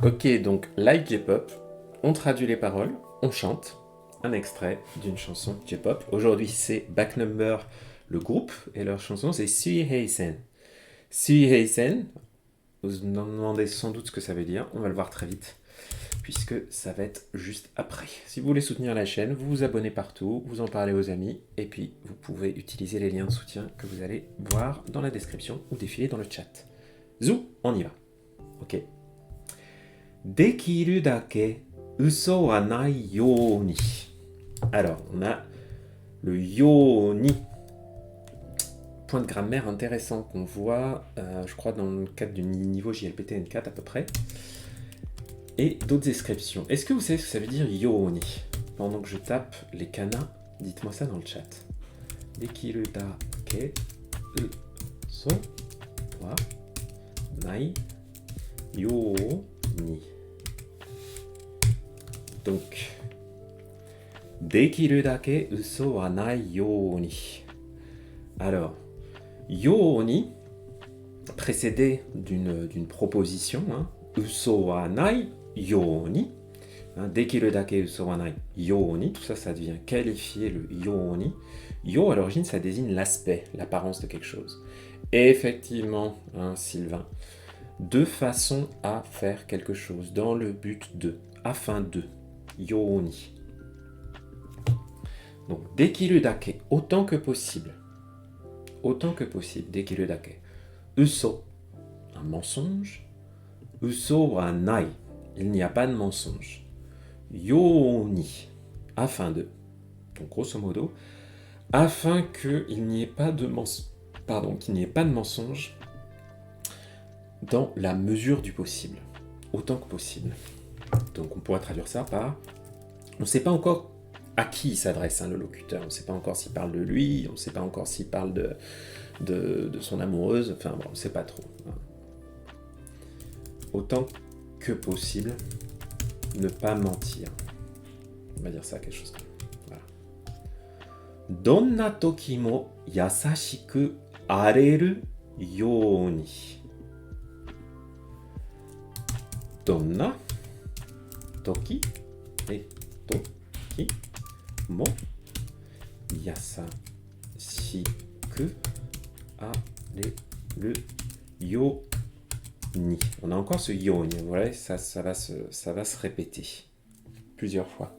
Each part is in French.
Ok, donc Like J-pop, on traduit les paroles, on chante un extrait d'une chanson J-pop. Aujourd'hui, c'est Back Number, le groupe, et leur chanson, c'est Sui Heisen. Sui Heisen, vous vous demandez sans doute ce que ça veut dire, on va le voir très vite, puisque ça va être juste après. Si vous voulez soutenir la chaîne, vous vous abonnez partout, vous en parlez aux amis, et puis vous pouvez utiliser les liens de soutien que vous allez voir dans la description ou défiler dans le chat. Zou, on y va. Ok. できるだけ嘘はないように. Alors, on a le yoni. Point de grammaire intéressant qu'on voit, je crois, dans le cadre du niveau JLPT N4 à peu près. Et d'autres descriptions. Est-ce que vous savez ce que ça veut dire yoni? Pendant que je tape les kanas, dites-moi ça dans le chat. Dekiru dake uso wa nai yoni. Donc, できるだけ嘘はないように. Alors, yoni, précédé d'une proposition, hein, uso wa nai yoni, hein, できるだけ嘘はないように, tout ça, ça devient qualifier le yoni. Yo, à l'origine, ça désigne l'aspect, l'apparence de quelque chose. Et effectivement, hein, Sylvain, deux façons à faire quelque chose, dans le but de, afin de, yoni. Donc, dekiru dake, autant que possible. Autant que possible, dekiru dake. Uso, un mensonge. Uso wa nai, il n'y a pas de mensonge. Yoni, afin de. Donc, grosso modo, afin qu'il n'y ait pas de qu'il n'y ait pas de mensonge dans la mesure du possible. Autant que possible. Donc, on pourrait traduire ça par... On ne sait pas encore à qui il s'adresse, hein, le locuteur. On ne sait pas encore s'il parle de lui, on ne sait pas encore s'il parle de son amoureuse, enfin bon, on ne sait pas trop. Hein. Autant que possible, ne pas mentir. On va dire ça, quelque chose comme ça. Voilà. Donna toki mo yasashiku areru yoni. Donna toki et toki mo yasashiku areru yoni. On a encore ce yoni, voilà, ça va se répéter plusieurs fois.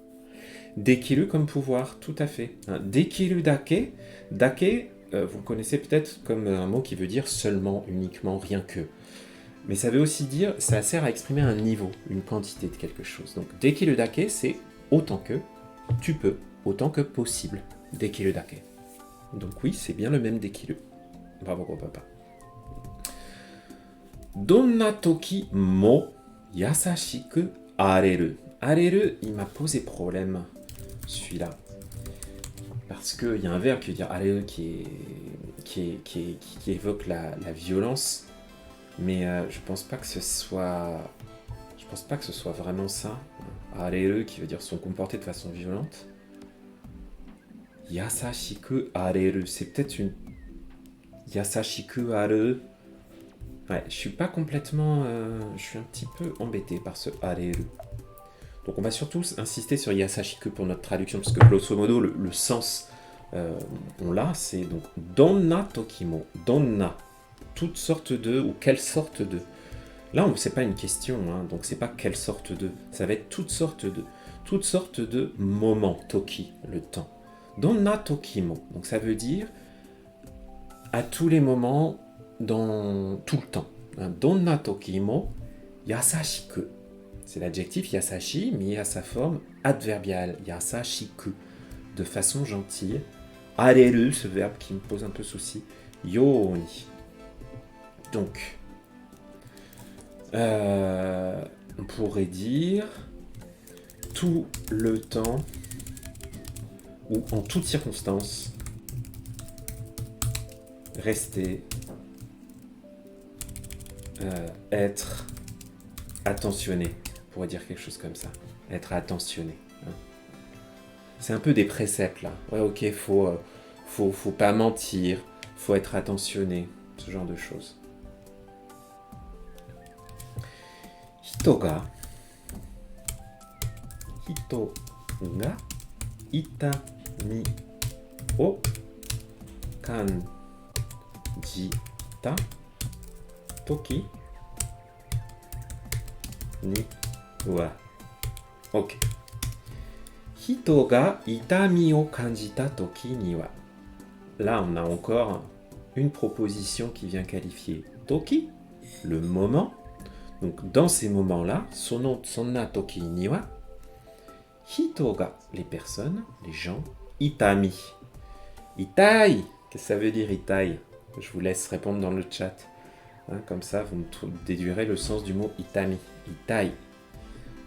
Dekiru comme pouvoir, tout à fait. Hein, dekiru dake, dake, vous connaissez peut-être comme un mot qui veut dire seulement, uniquement, rien que. Mais ça veut aussi dire, ça sert à exprimer un niveau, une quantité de quelque chose. Donc, dekiru dake, c'est autant que, tu peux, autant que possible. Dekiru dake. Donc oui, c'est bien le même dekiru. Bravo gros papa. Donna toki mo yasashiku areru. Areru, il m'a posé problème, celui-là. Parce qu'il y a un verbe qui veut dire areru qui évoque la violence. Mais je pense pas que ce soit vraiment ça. Areru qui veut dire se comporter de façon violente. Yasashiku areru, c'est peut-être une Yasashiku areru. Ouais, je suis pas complètement... je suis un petit peu embêté par ce areru. Donc on va surtout insister sur Yasashiku pour notre traduction, parce que grosso modo, le sens, on l'a, c'est donc Donna tokimo. Donna, toutes sortes de, ou quelle sorte de. Là, c'est pas une question, hein, donc c'est pas quelle sorte de, ça va être toutes sortes de moments, toki, le temps. Donna tokimo, donc ça veut dire à tous les moments, dans tout le temps. Hein. Donna tokimo yasashiku. C'est l'adjectif yasashi mis à sa forme adverbiale, yasashiku, de façon gentille. Areru, ce verbe qui me pose un peu souci, yoni. Donc, on pourrait dire tout le temps ou en toutes circonstances, rester, être attentionné. On pourrait dire quelque chose comme ça. Être attentionné. Hein. C'est un peu des préceptes là. Ouais, ok, faut pas mentir, faut être attentionné, ce genre de choses. 人が痛みを感じたときには OK 人が痛みを感じたときには Là on a encore une proposition qui vient qualifier toki, le moment. Donc dans ces moments-là, sonna toki ni wa hito ga, les personnes, les gens, itami. Itai, qu'est-ce que ça veut dire itai? Je vous laisse répondre dans le chat. Hein, comme ça, vous me déduirez le sens du mot itami. Itai.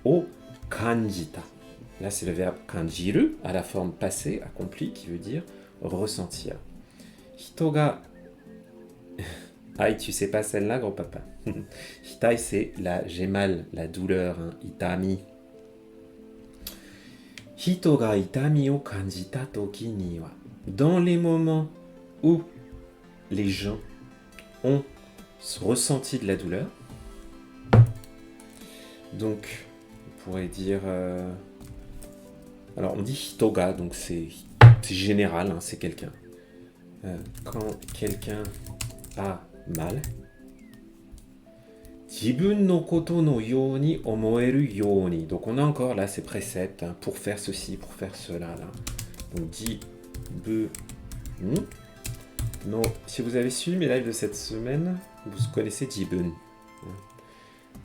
O kanjita. Là, c'est le verbe kanjiru, à la forme passée, accomplie, qui veut dire ressentir. Hito ga... Aïe, tu sais pas celle-là, grand-papa. Hitai, c'est la j'ai mal, la douleur, hein, itami. Hito ga itami o kanjita toki ni wa. Dans les moments où les gens ont ressenti de la douleur, donc on pourrait dire... Alors on dit hitoga, donc c'est général, hein, c'est quelqu'un. Quand quelqu'un a mal, jibun no koto no you ni omoeru you ni. Donc on a encore là ces préceptes, hein, pour faire ceci, pour faire cela. Là. Donc jibun no. Si vous avez suivi mes lives de cette semaine, vous connaissez jibun.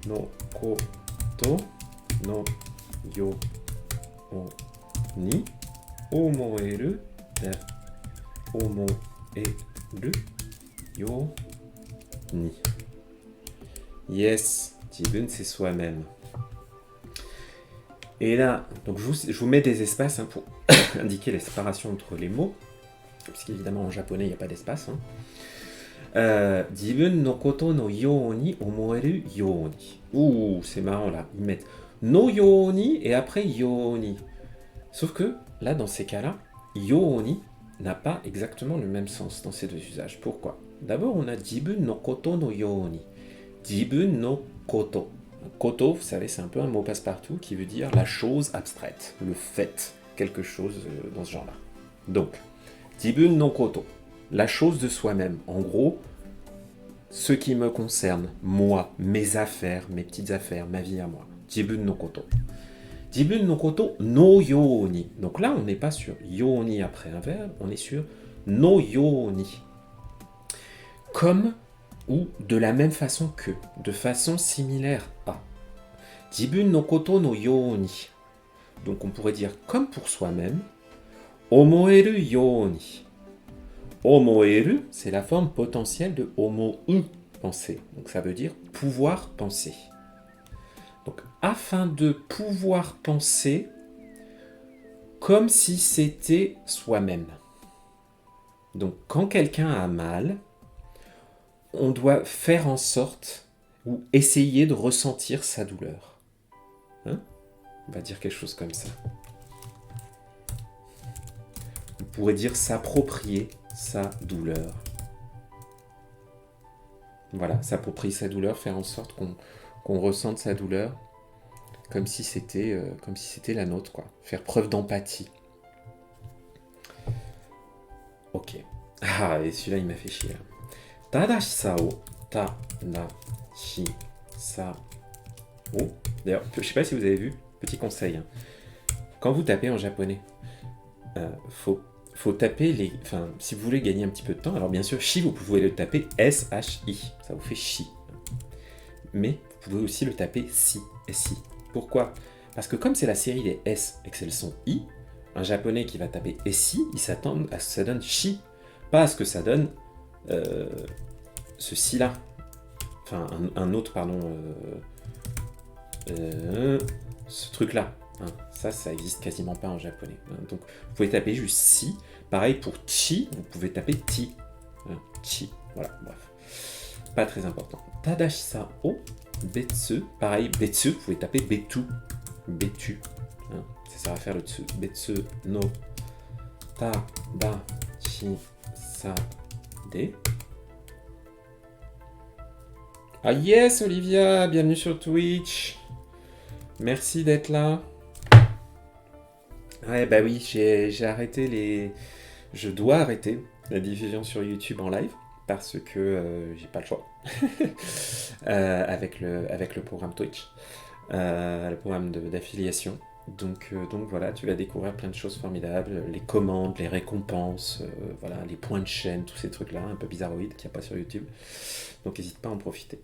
No koto no you ni omoeru yo ni. Yes, jibun c'est soi-même. Et là, donc je vous mets des espaces, hein, pour indiquer la séparation entre les mots, puisqu'évidemment en japonais il n'y a pas d'espace. Hein. Jibun no koto no you ni omoeru you ni. Ouh, c'est marrant là, ils mettent no you ni et après you ni. Sauf que là, dans ces cas-là, you ni n'a pas exactement le même sens dans ces deux usages. Pourquoi? D'abord, on a jibun no koto no you ni. Jibun no koto. Koto, vous savez, c'est un peu un mot passe-partout qui veut dire la chose abstraite, le fait, quelque chose dans ce genre-là. Donc, jibun no koto, la chose de soi-même. En gros, ce qui me concerne, moi, mes affaires, mes petites affaires, ma vie à moi. Jibun no koto. Jibun no koto no you ni. Donc là, on n'est pas sur you ni après un verbe, on est sur no you ni. Comme ou de la même façon que, de façon similaire à. Jibun no koto no you ni. Donc on pourrait dire comme pour soi-même, omoeru you ni. Omoeru, c'est la forme potentielle de omou, penser. Donc ça veut dire pouvoir penser. Donc, afin de pouvoir penser comme si c'était soi-même. Donc, quand quelqu'un a mal, on doit faire en sorte ou essayer de ressentir sa douleur. Hein? On va dire quelque chose comme ça. On pourrait dire s'approprier sa douleur. Voilà, s'approprier sa douleur, faire en sorte qu'on ressente sa douleur comme si c'était la nôtre, quoi. Faire preuve d'empathie. Ok. Ah, et celui-là, il m'a fait chier. Là. Tadashisa o tadashisa o. D'ailleurs, je sais pas si vous avez vu, petit conseil. Hein. Quand vous tapez en japonais, faut taper les... Enfin, si vous voulez gagner un petit peu de temps, alors bien sûr, shi, vous pouvez le taper S-H-I. Ça vous fait shi. Mais vous pouvez aussi le taper si, S-I. Pourquoi? Parce que comme c'est la série des S et que c'est le son I, un japonais qui va taper SI, il s'attend à ce que ça donne chi, pas à ce que ça donne ce si-là. Enfin, un autre, pardon, ce truc-là. Hein. Ça existe quasiment pas en japonais. Hein. Donc, vous pouvez taper juste si. Pareil pour chi, vous pouvez taper ti. Hein. Chi, voilà, bref. Pas très important. Tadashisa o betsu. Pareil, betsu, vous pouvez taper betu. Betu. Hein. Ça va faire le tsu. Betsu no tadashisa de. Ah yes, Olivia, bienvenue sur Twitch. Merci d'être là. Ouais, bah oui, j'ai arrêté les... Je dois arrêter la diffusion sur YouTube en live parce que j'ai pas le choix avec le programme Twitch, le programme d'affiliation. Donc voilà, tu vas découvrir plein de choses formidables, les commandes, les récompenses, voilà, les points de chaîne, tous ces trucs-là, un peu bizarroïdes qu'il n'y a pas sur YouTube. Donc n'hésite pas à en profiter.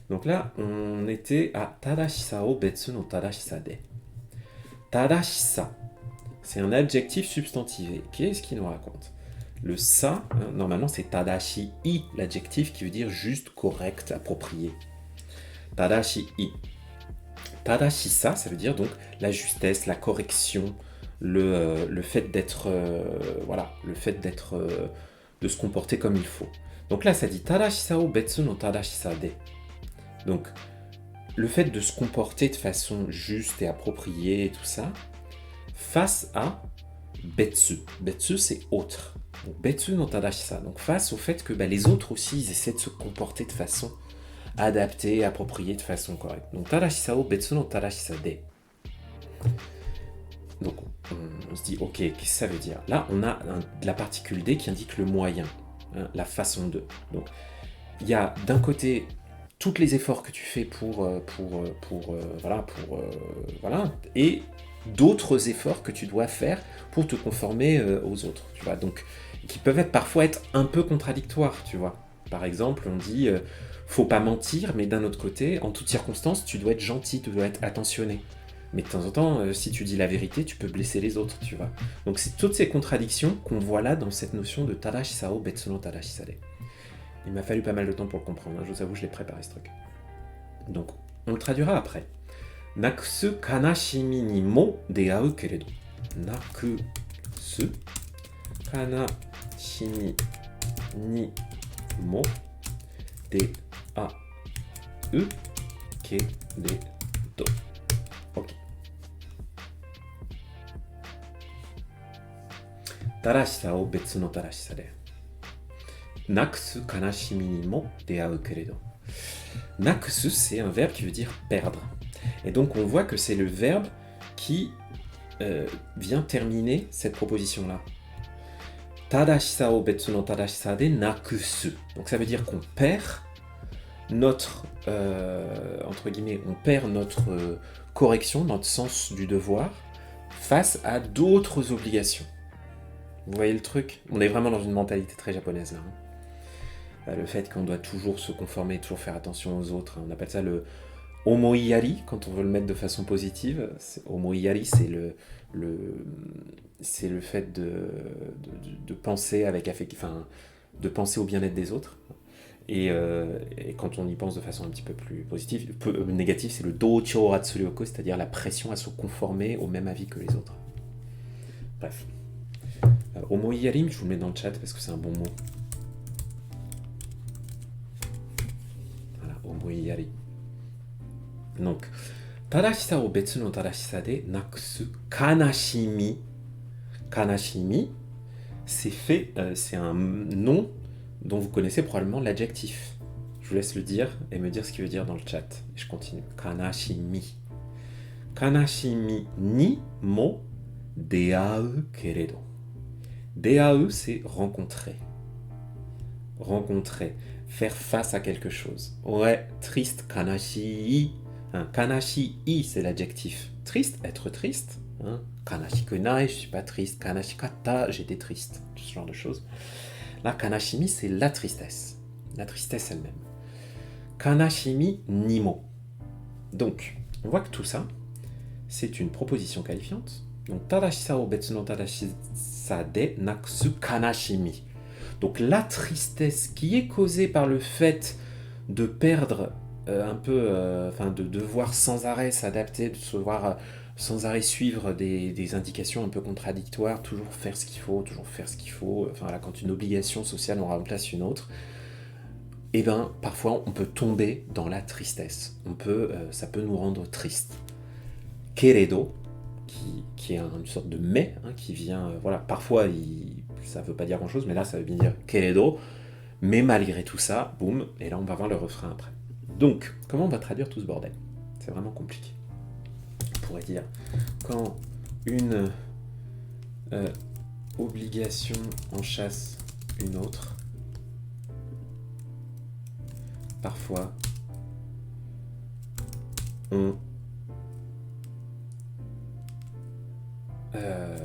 Donc là, on était à Tadashisa o betsu no Tadashisa de. Tadashisa, c'est un adjectif substantivé. Qu'est-ce qu'il nous raconte? Le sa, normalement c'est tadashi-i, l'adjectif qui veut dire juste, correct, approprié. Tadashi-i. Tadashisa, ça veut dire donc la justesse, la correction, le fait d'être, voilà, le fait d'être, de se comporter comme il faut. Donc là, ça dit Tadashisa o betsu no Tadashisa de. Donc, le fait de se comporter de façon juste et appropriée et tout ça, face à betsu. Betsu, c'est autre. Donc, betsu no Tadashisa. Donc, face au fait que les autres aussi, ils essaient de se comporter de façon adaptée, appropriée, de façon correcte. Donc, Tadashisa o betsu no Tadashisa de. Donc, on se dit, ok, qu'est-ce que ça veut dire? Là, on a la particule D qui indique le moyen, la façon de. Donc, il y a d'un côté tous les efforts que tu fais voilà, et d'autres efforts que tu dois faire pour te conformer aux autres, tu vois, donc qui peuvent parfois être un peu contradictoires, tu vois. Par exemple, on dit faut pas mentir, mais d'un autre côté, en toutes circonstances, tu dois être gentil, tu dois être attentionné. Mais de temps en temps, si tu dis la vérité, tu peux blesser les autres, tu vois. Donc c'est toutes ces contradictions qu'on voit là dans cette notion de Tadashisa o betsu no Tadashisa de. Il m'a fallu pas mal de temps pour le comprendre, je vous avoue, je l'ai préparé ce truc. Donc, on le traduira après. Nakusu kanashimi ni mo deau keredo. Nakusu kanashimi ni mo deau keredo. Ok. Tarashisa o betsu no tarashisa de. Nakusu kanashimi ni mo deau keredo. Nakusu, c'est un verbe qui veut dire perdre. Et donc on voit que c'est le verbe qui vient terminer cette proposition-là. Tadashisa o betsu no tadashisa de nakusu. Donc ça veut dire qu'on perd notre, entre guillemets, on perd notre correction, notre sens du devoir face à d'autres obligations. Vous voyez le truc? On est vraiment dans une mentalité très japonaise là. Le fait qu'on doit toujours se conformer, toujours faire attention aux autres. On appelle ça le omoiyari, quand on veut le mettre de façon positive. Omoiyari, c'est le fait de penser avec de penser au bien-être des autres. Et quand on y pense de façon un petit peu plus positive, négative, c'est le docho atsuryoku, c'est-à-dire la pression à se conformer au même avis que les autres. Bref. Omoiyari, je vous le mets dans le chat parce que c'est un bon mot. Omoiyari. Donc, Tadashisa o betsu no tadashisa de nakusu kanashimi. Kanashimi, c'est un nom dont vous connaissez probablement l'adjectif. Je vous laisse le dire et me dire ce qu'il veut dire dans le chat. Et je continue. Kanashimi. Kanashimi ni mo deau keredo. Deau, c'est rencontrer. Rencontrer. Faire face à quelque chose. Ouais, triste, kanashi. Kanashi, c'est l'adjectif. Triste, être triste. Kanashikunai, je suis pas triste. Kanashikata, j'étais triste. Ce genre de choses. Là, kanashimi, c'est la tristesse. La tristesse elle-même. Kanashimi nimo. Donc, on voit que tout ça, c'est une proposition qualifiante. Donc, tadashisa o betsu no tadashisa de nakusu kanashimi. Donc la tristesse qui est causée par le fait de perdre de devoir sans arrêt s'adapter, de devoir sans arrêt suivre des indications un peu contradictoires, toujours faire ce qu'il faut, quand une obligation sociale en remplace une autre, et bien parfois on peut tomber dans la tristesse. Ça peut nous rendre tristes. Keredo, qui est une sorte de mais, qui vient, parfois ça veut pas dire grand chose, mais là ça veut bien dire keredo, mais malgré tout ça, boum, et là on va voir le refrain après. Donc, comment on va traduire tout ce bordel? C'est vraiment compliqué. On pourrait dire, quand une obligation en chasse une autre, parfois,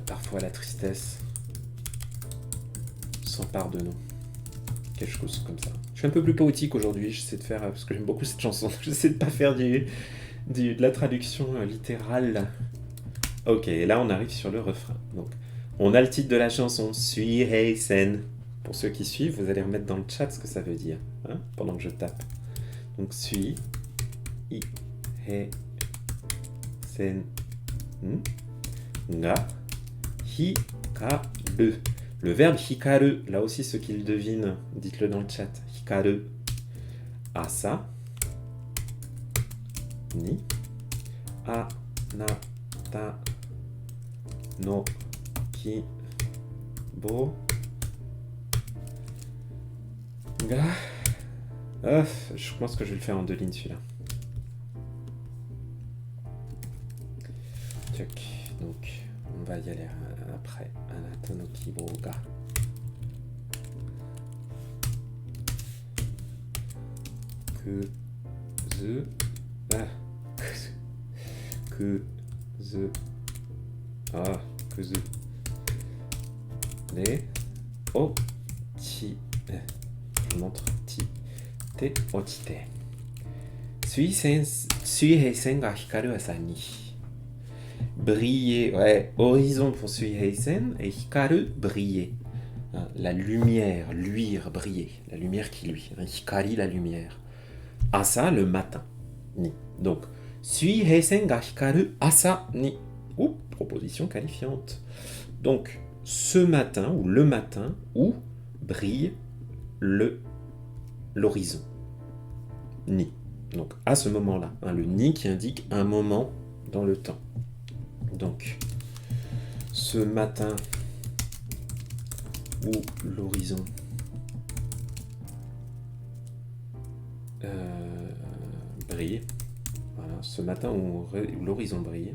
parfois la tristesse s'empare de nous. Quelque chose comme ça. Je suis un peu plus poétique aujourd'hui, j'essaie de faire, parce que j'aime beaucoup cette chanson, j'essaie de pas faire de la traduction littérale. Ok, là on arrive sur le refrain. Donc, on a le titre de la chanson, Sui Hei Sen. Pour ceux qui suivent, vous allez remettre dans le chat ce que ça veut dire, hein, pendant que je tape. Donc, Sui Hei Sen Ga Hikaru. Le verbe hikaru, là aussi ceux qui le devinent, dites-le dans le chat. Hikaru. Asa. Ni. Anata. No. Kibo. Ga. Je pense que je vais le faire en 2 lignes celui-là. Check. Donc, on va y aller après. Anata no kibo ga. Kuzu. Kuzu. Kuzu. Ne. Ochi. Je montre. Te ochite. Suihei sen ga hikaru asa ni. Briller, ouais, horizon pour Suihei sen et hikaru, briller. Hein, la lumière, luire, briller. La lumière qui luit. Hein, hikari, la lumière. Asa, le matin. Ni. Donc, Suihei sen ga hikaru asa ni. Ouh, proposition qualifiante. Donc, ce matin, ou le matin, où brille l'horizon. Ni. Donc, à ce moment-là. Hein, le ni qui indique un moment dans le temps. Donc, ce matin où l'horizon brille. Voilà, ce matin où l'horizon brille.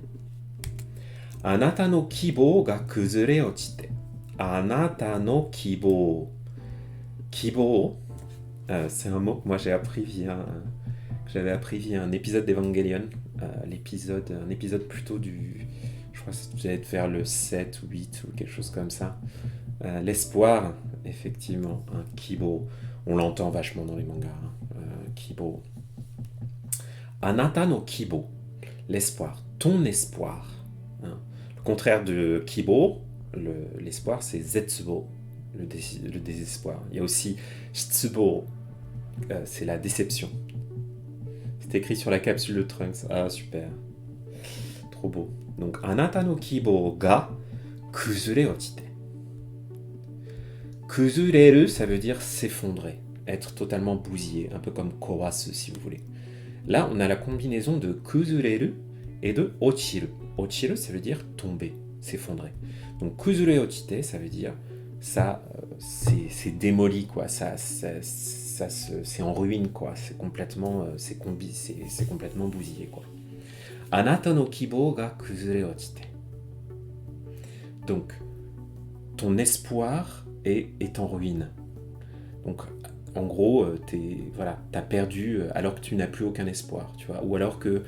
Anata no kibo ga kuzure ochite. Anata no kibo. Kibo, c'est un mot que moi j'avais appris via un épisode d'Evangelion. Un épisode plutôt je crois que ça devait être vers le 7 ou 8 ou quelque chose comme ça. L'espoir, effectivement, un kibo. On l'entend vachement dans les mangas. Kibo. Anata no kibo. L'espoir. Ton espoir. Hein. Le contraire de kibo, l'espoir, c'est zetsubo, le désespoir. Il y a aussi shitsubo, c'est la déception. C'est écrit sur la capsule de Trunks. Ah, super. Trop beau. Donc, anata no kibo ga kuzure ochite. Kuzureru, ça veut dire s'effondrer, être totalement bousillé, un peu comme kawasu si vous voulez. Là, on a la combinaison de kuzureru et de ochiru. Ochiru, ça veut dire tomber, s'effondrer. Donc, kuzure ochite, ça veut dire ça, c'est démoli, quoi. C'est en ruine, quoi. C'est complètement bousillé, quoi. Anata no kibo ga kuzure ochite. Donc, ton espoir est en ruine. Donc, en gros, t'as perdu alors que tu n'as plus aucun espoir, tu vois. Ou alors que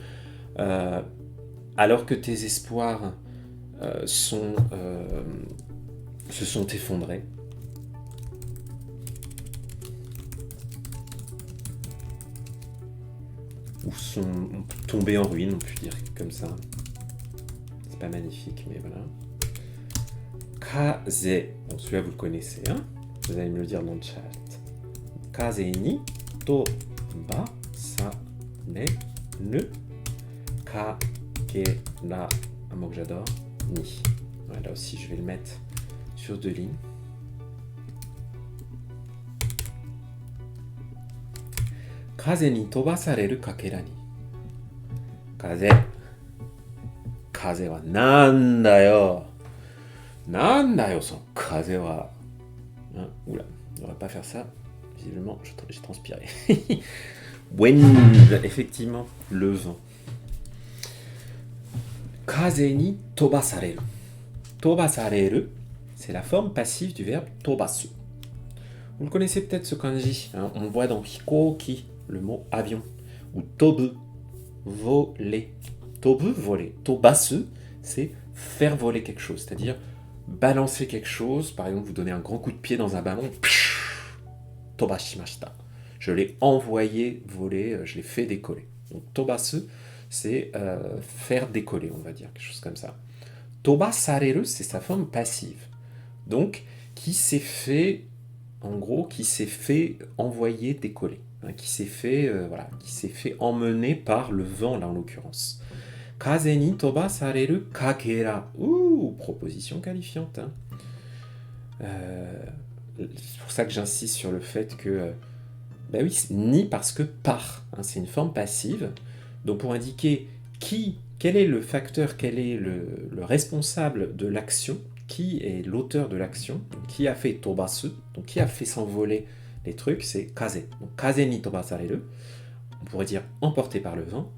tes espoirs se sont effondrés. Ou sont tombés en ruine, on peut dire comme ça. C'est pas magnifique, mais voilà. Kaze. Bon, celui-là, vous le connaissez, hein? Vous allez me le dire dans le chat. Kaze ni toba sareru kakera. Un mot que j'adore. Ni. Ouais, là aussi, je vais le mettre sur 2 lignes. Kaze ni tobasareru kakera ni. Kaze. Kaze wa nandayo. Nandayo, son kaze wa. Hein, oula, on ne va pas faire ça. Visiblement, j'ai transpiré. Wind, effectivement, le vent. Kaze ni tobasareru. Tobasareru, c'est la forme passive du verbe tobasu. Vous le connaissez peut-être ce kanji, hein, on le voit dans hikoki, le mot avion, ou tobu, voler. Tobu, voler. Tobasu, c'est faire voler quelque chose, c'est-à-dire balancer quelque chose. Par exemple, vous donnez un grand coup de pied dans un ballon, tobashimashita. Je l'ai envoyé voler, je l'ai fait décoller. Donc tobasu, c'est faire décoller, on va dire, quelque chose comme ça. Tobasareru, c'est sa forme passive. Donc, qui s'est fait, en gros, qui s'est fait envoyer décoller. Hein, qui s'est fait emmener par le vent, là, en l'occurrence. Kaze ni tobasareru kakera. Ouh, proposition qualifiante. Hein. C'est pour ça que j'insiste sur le fait que... ben oui, ni parce que par. Hein, c'est une forme passive. Donc pour indiquer quel est le facteur, quel est le responsable de l'action, qui est l'auteur de l'action, qui a fait tobasu, donc qui a fait s'envoler les trucs, c'est kaze. Donc kaze ni tobasareru, on pourrait dire emporté par le vent,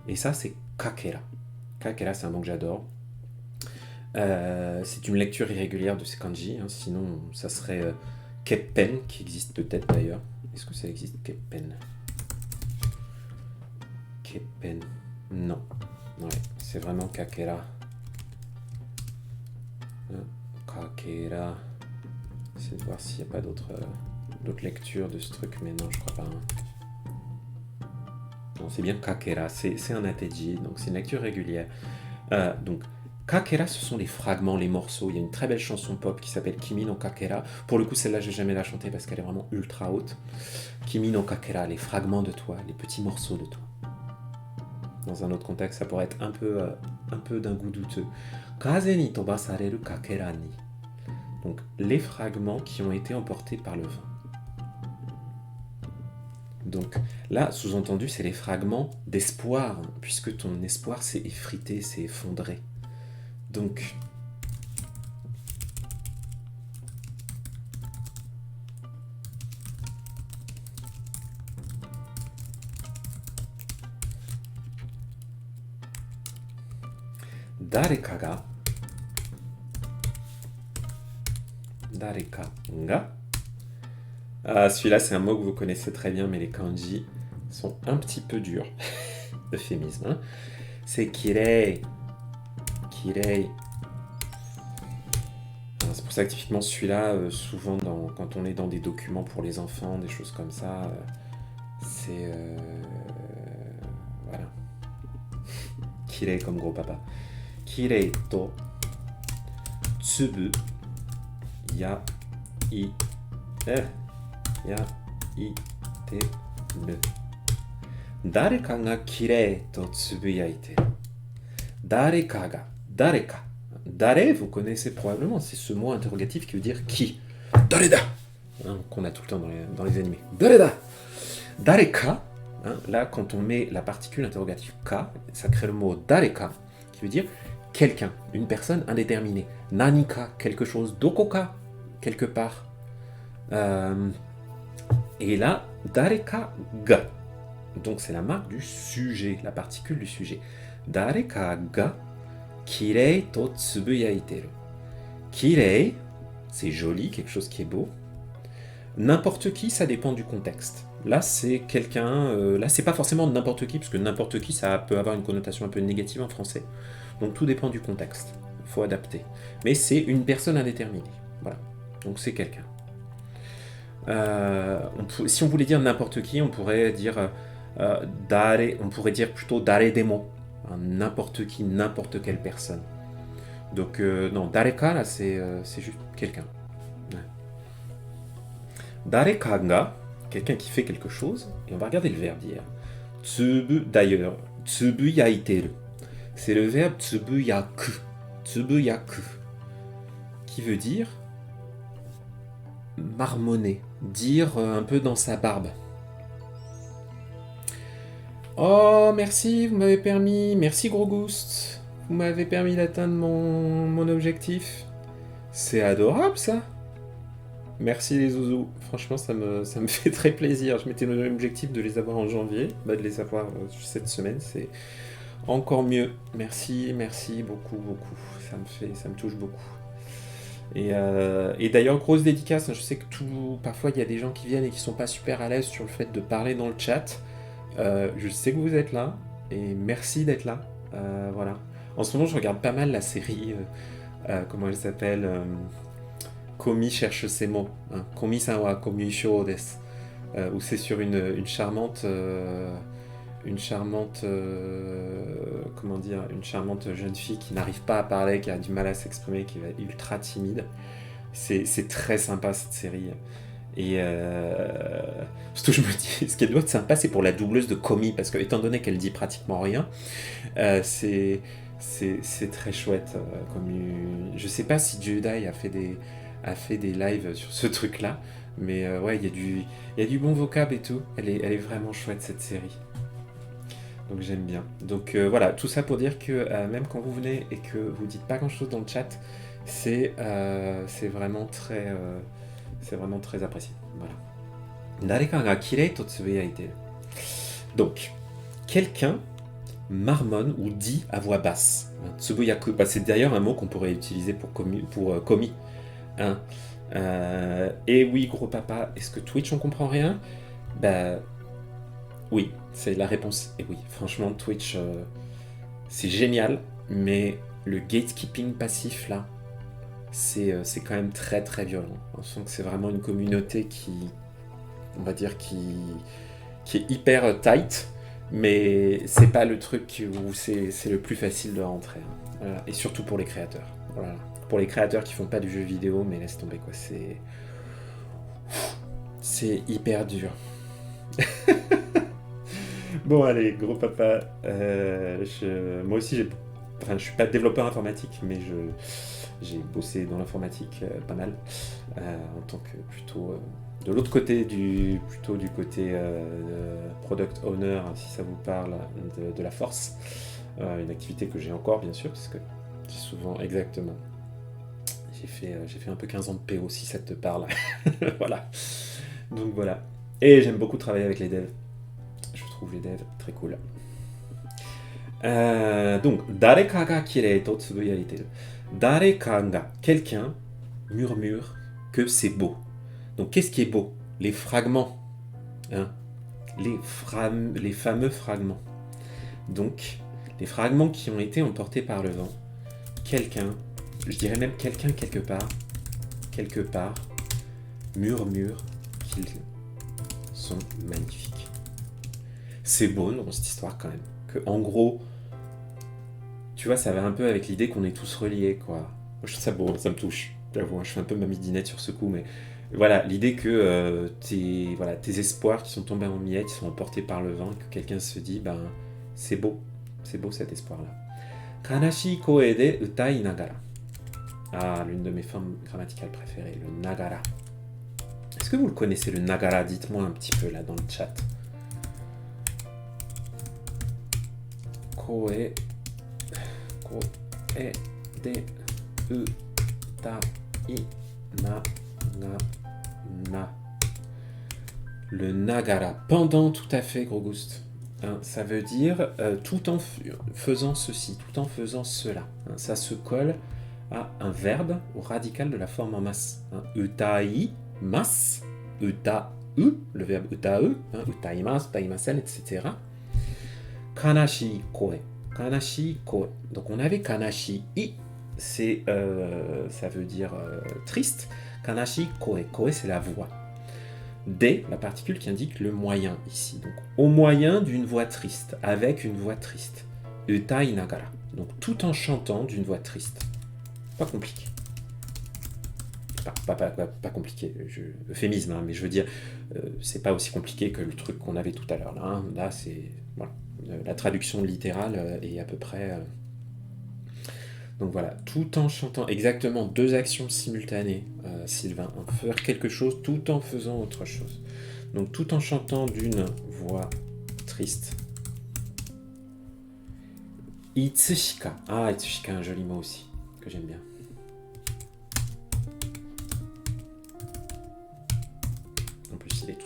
et ça c'est kakera. Kakera, c'est un mot que j'adore. C'est une lecture irrégulière de ces kanji, hein, sinon ça serait keppen, qui existe peut-être d'ailleurs. Est-ce que ça existe, keppen? Keppen. Non. Ouais, c'est vraiment kakera. Kakera. J'essaie de voir s'il n'y a pas d'autres lectures de ce truc, mais non, je crois pas. Hein. Non, c'est bien kakera. C'est un ateji, donc c'est une lecture régulière. Donc, kakera, ce sont les fragments, les morceaux. Il y a une très belle chanson pop qui s'appelle Kimi no Kakera. Pour le coup, celle-là, je vais jamais la chanter parce qu'elle est vraiment ultra haute. Kimi no Kakera, les fragments de toi, les petits morceaux de toi. Dans un autre contexte, ça pourrait être un peu d'un goût douteux. Kaze ni tobasareru kakera ni. Donc, les fragments qui ont été emportés par le vent. Donc, là, sous-entendu, c'est les fragments d'espoir, hein, puisque ton espoir s'est effrité, s'est effondré. Donc, dareka ga. Celui-là, c'est un mot que vous connaissez très bien, mais les kanji sont un petit peu durs. Euphémisme. Hein. C'est kirei. Kirei. C'est pour ça que typiquement celui-là, souvent quand on est dans des documents pour les enfants, des choses comme ça, c'est... voilà. Kirei comme gros papa. Kirei to tsubu ya iteる. Dareka ga kirei to tsubuyaite. Dareka ga. Dareka. Dare, vous connaissez probablement, c'est ce mot interrogatif qui veut dire qui. Dareda, hein, qu'on a tout le temps dans les animés. Dareda. Dareka, hein, là quand on met la particule interrogative ka, ça crée le mot dareka, qui veut dire quelqu'un, une personne indéterminée. Nanika, quelque chose. Dokoka, quelque part. Et là, dareka ga. Donc c'est la marque du sujet, la particule du sujet. Dareka ga kirei to tsubuyaiteru. Kirei, c'est joli, quelque chose qui est beau. N'importe qui, ça dépend du contexte. Là, c'est quelqu'un... là, c'est pas forcément n'importe qui, parce que n'importe qui, ça peut avoir une connotation un peu négative en français. Donc tout dépend du contexte. Il faut adapter. Mais c'est une personne indéterminée. Voilà. Donc c'est quelqu'un. Si on voulait dire n'importe qui, on pourrait dire dare, on pourrait dire plutôt dare demo, hein, n'importe qui, n'importe quelle personne. Donc non, dareka là c'est juste quelqu'un. Ouais. Dareka ga, quelqu'un qui fait quelque chose, et on va regarder le verbe d'hier. Tsubu d'ailleurs, tsubuyaiteru. C'est le verbe tsubuyaku, tsubuyaku, qui veut dire marmonner, dire un peu dans sa barbe. Oh, merci, vous m'avez permis, merci Gros Ghost, vous m'avez permis d'atteindre mon objectif. C'est adorable ça. merci les zouzous. Franchement, ça me fait très plaisir. Je m'étais donné l'objectif de les avoir en janvier. Bah, de les avoir cette semaine, c'est encore mieux. Merci, merci beaucoup, beaucoup. Ça me touche beaucoup. Et d'ailleurs, grosse dédicace. Je sais que parfois, il y a des gens qui viennent et qui sont pas super à l'aise sur le fait de parler dans le chat. Je sais que vous êtes là. Et merci d'être là. Voilà. En ce moment, je regarde pas mal la série. Comment elle s'appelle Komi cherche ses mots. Hein. Komi-san wa komi-shou desu. Où c'est sur une charmante. Comment dire, une charmante jeune fille qui n'arrive pas à parler, qui a du mal à s'exprimer, qui est ultra timide. C'est très sympa cette série. Et surtout, je me dis, ce qui doit être sympa, c'est pour la doubleuse de Komi, parce que étant donné qu'elle dit pratiquement rien, c'est très chouette. Je sais pas si Judai a fait des lives sur ce truc-là, mais ouais, il y a du bon vocab et tout. Elle est vraiment chouette cette série. Donc j'aime bien. Donc voilà, tout ça pour dire que même quand vous venez et que vous dites pas grand-chose dans le chat, c'est vraiment très apprécié. Voilà. Dareka ga kirei to tsubuyaite. Donc, quelqu'un marmonne ou dit à voix basse. Tsubuyaku, c'est d'ailleurs un mot qu'on pourrait utiliser pour komi. Hein. Et oui, gros papa, est-ce que Twitch on comprend rien? Bah oui, c'est la réponse. Et oui, franchement, Twitch, c'est génial, mais le gatekeeping passif là, c'est quand même très très violent. On sent que c'est vraiment une communauté on va dire, qui est hyper tight, mais c'est pas le truc où c'est le plus facile de rentrer. Hein. Voilà. Et surtout pour les créateurs. Voilà. Pour les créateurs qui font pas du jeu vidéo, mais laisse tomber quoi, c'est hyper dur. Bon allez, gros papa, moi aussi je suis pas développeur informatique, mais j'ai bossé dans l'informatique pas mal, en tant que plutôt de l'autre côté plutôt du côté product owner, si ça vous parle, de la force, une activité que j'ai encore bien sûr, parce que c'est souvent exactement. J'ai fait un peu 15 ans de PO si ça te parle. Voilà. Donc voilà. Et j'aime beaucoup travailler avec les devs. Je trouve les devs très cool. Donc, dareka ga kirei to tsubuyaite. Dareka ga, quelqu'un murmure que c'est beau. Donc, qu'est-ce qui est beau? Les fragments. Hein, les fameux fragments. Donc, les fragments qui ont été emportés par le vent. Quelqu'un, je dirais même quelqu'un quelque part, murmure qu'ils sont magnifiques. C'est beau dans cette histoire quand même. Que en gros, tu vois, ça va un peu avec l'idée qu'on est tous reliés, quoi. Moi, je trouve ça beau, ça me touche. J'avoue, je fais un peu ma midinette sur ce coup, mais voilà, l'idée que tes espoirs qui sont tombés en miettes, qui sont emportés par le vent, que quelqu'un se dit, ben, c'est beau cet espoir-là. Kanashi koe de utai nagara. Ah, l'une de mes formes grammaticales préférées, le nagara. Est-ce que vous le connaissez, le nagara? Dites-moi un petit peu là dans le chat. Koe de utai na. Le nagara. Pendant, tout à fait, gros ghost. Hein, ça veut dire tout en faisant ceci, tout en faisant cela. Hein, ça se colle à un verbe au radical de la forme en masse. Hein, utai, mas, uta, le verbe uta, hein, utaimasu, utaimasen, etc. Kanashi koe. Kanashi koe. Donc on avait kanashi i, ça veut dire triste. Kanashi koe. Koe, c'est la voix. De, la particule qui indique le moyen ici. Donc au moyen d'une voix triste, avec une voix triste. Utai nagara. Donc tout en chantant d'une voix triste. Pas compliqué. Pas compliqué, euphémisme, hein, mais je veux dire, c'est pas aussi compliqué que le truc qu'on avait tout à l'heure. Là, hein. Là c'est. Voilà. La traduction littérale est à peu près. Donc voilà, tout en chantant exactement deux actions simultanées, Sylvain. Faire quelque chose tout en faisant autre chose. Donc tout en chantant d'une voix triste. Itsushika. Ah, Itsushika, un joli mot aussi, que j'aime bien.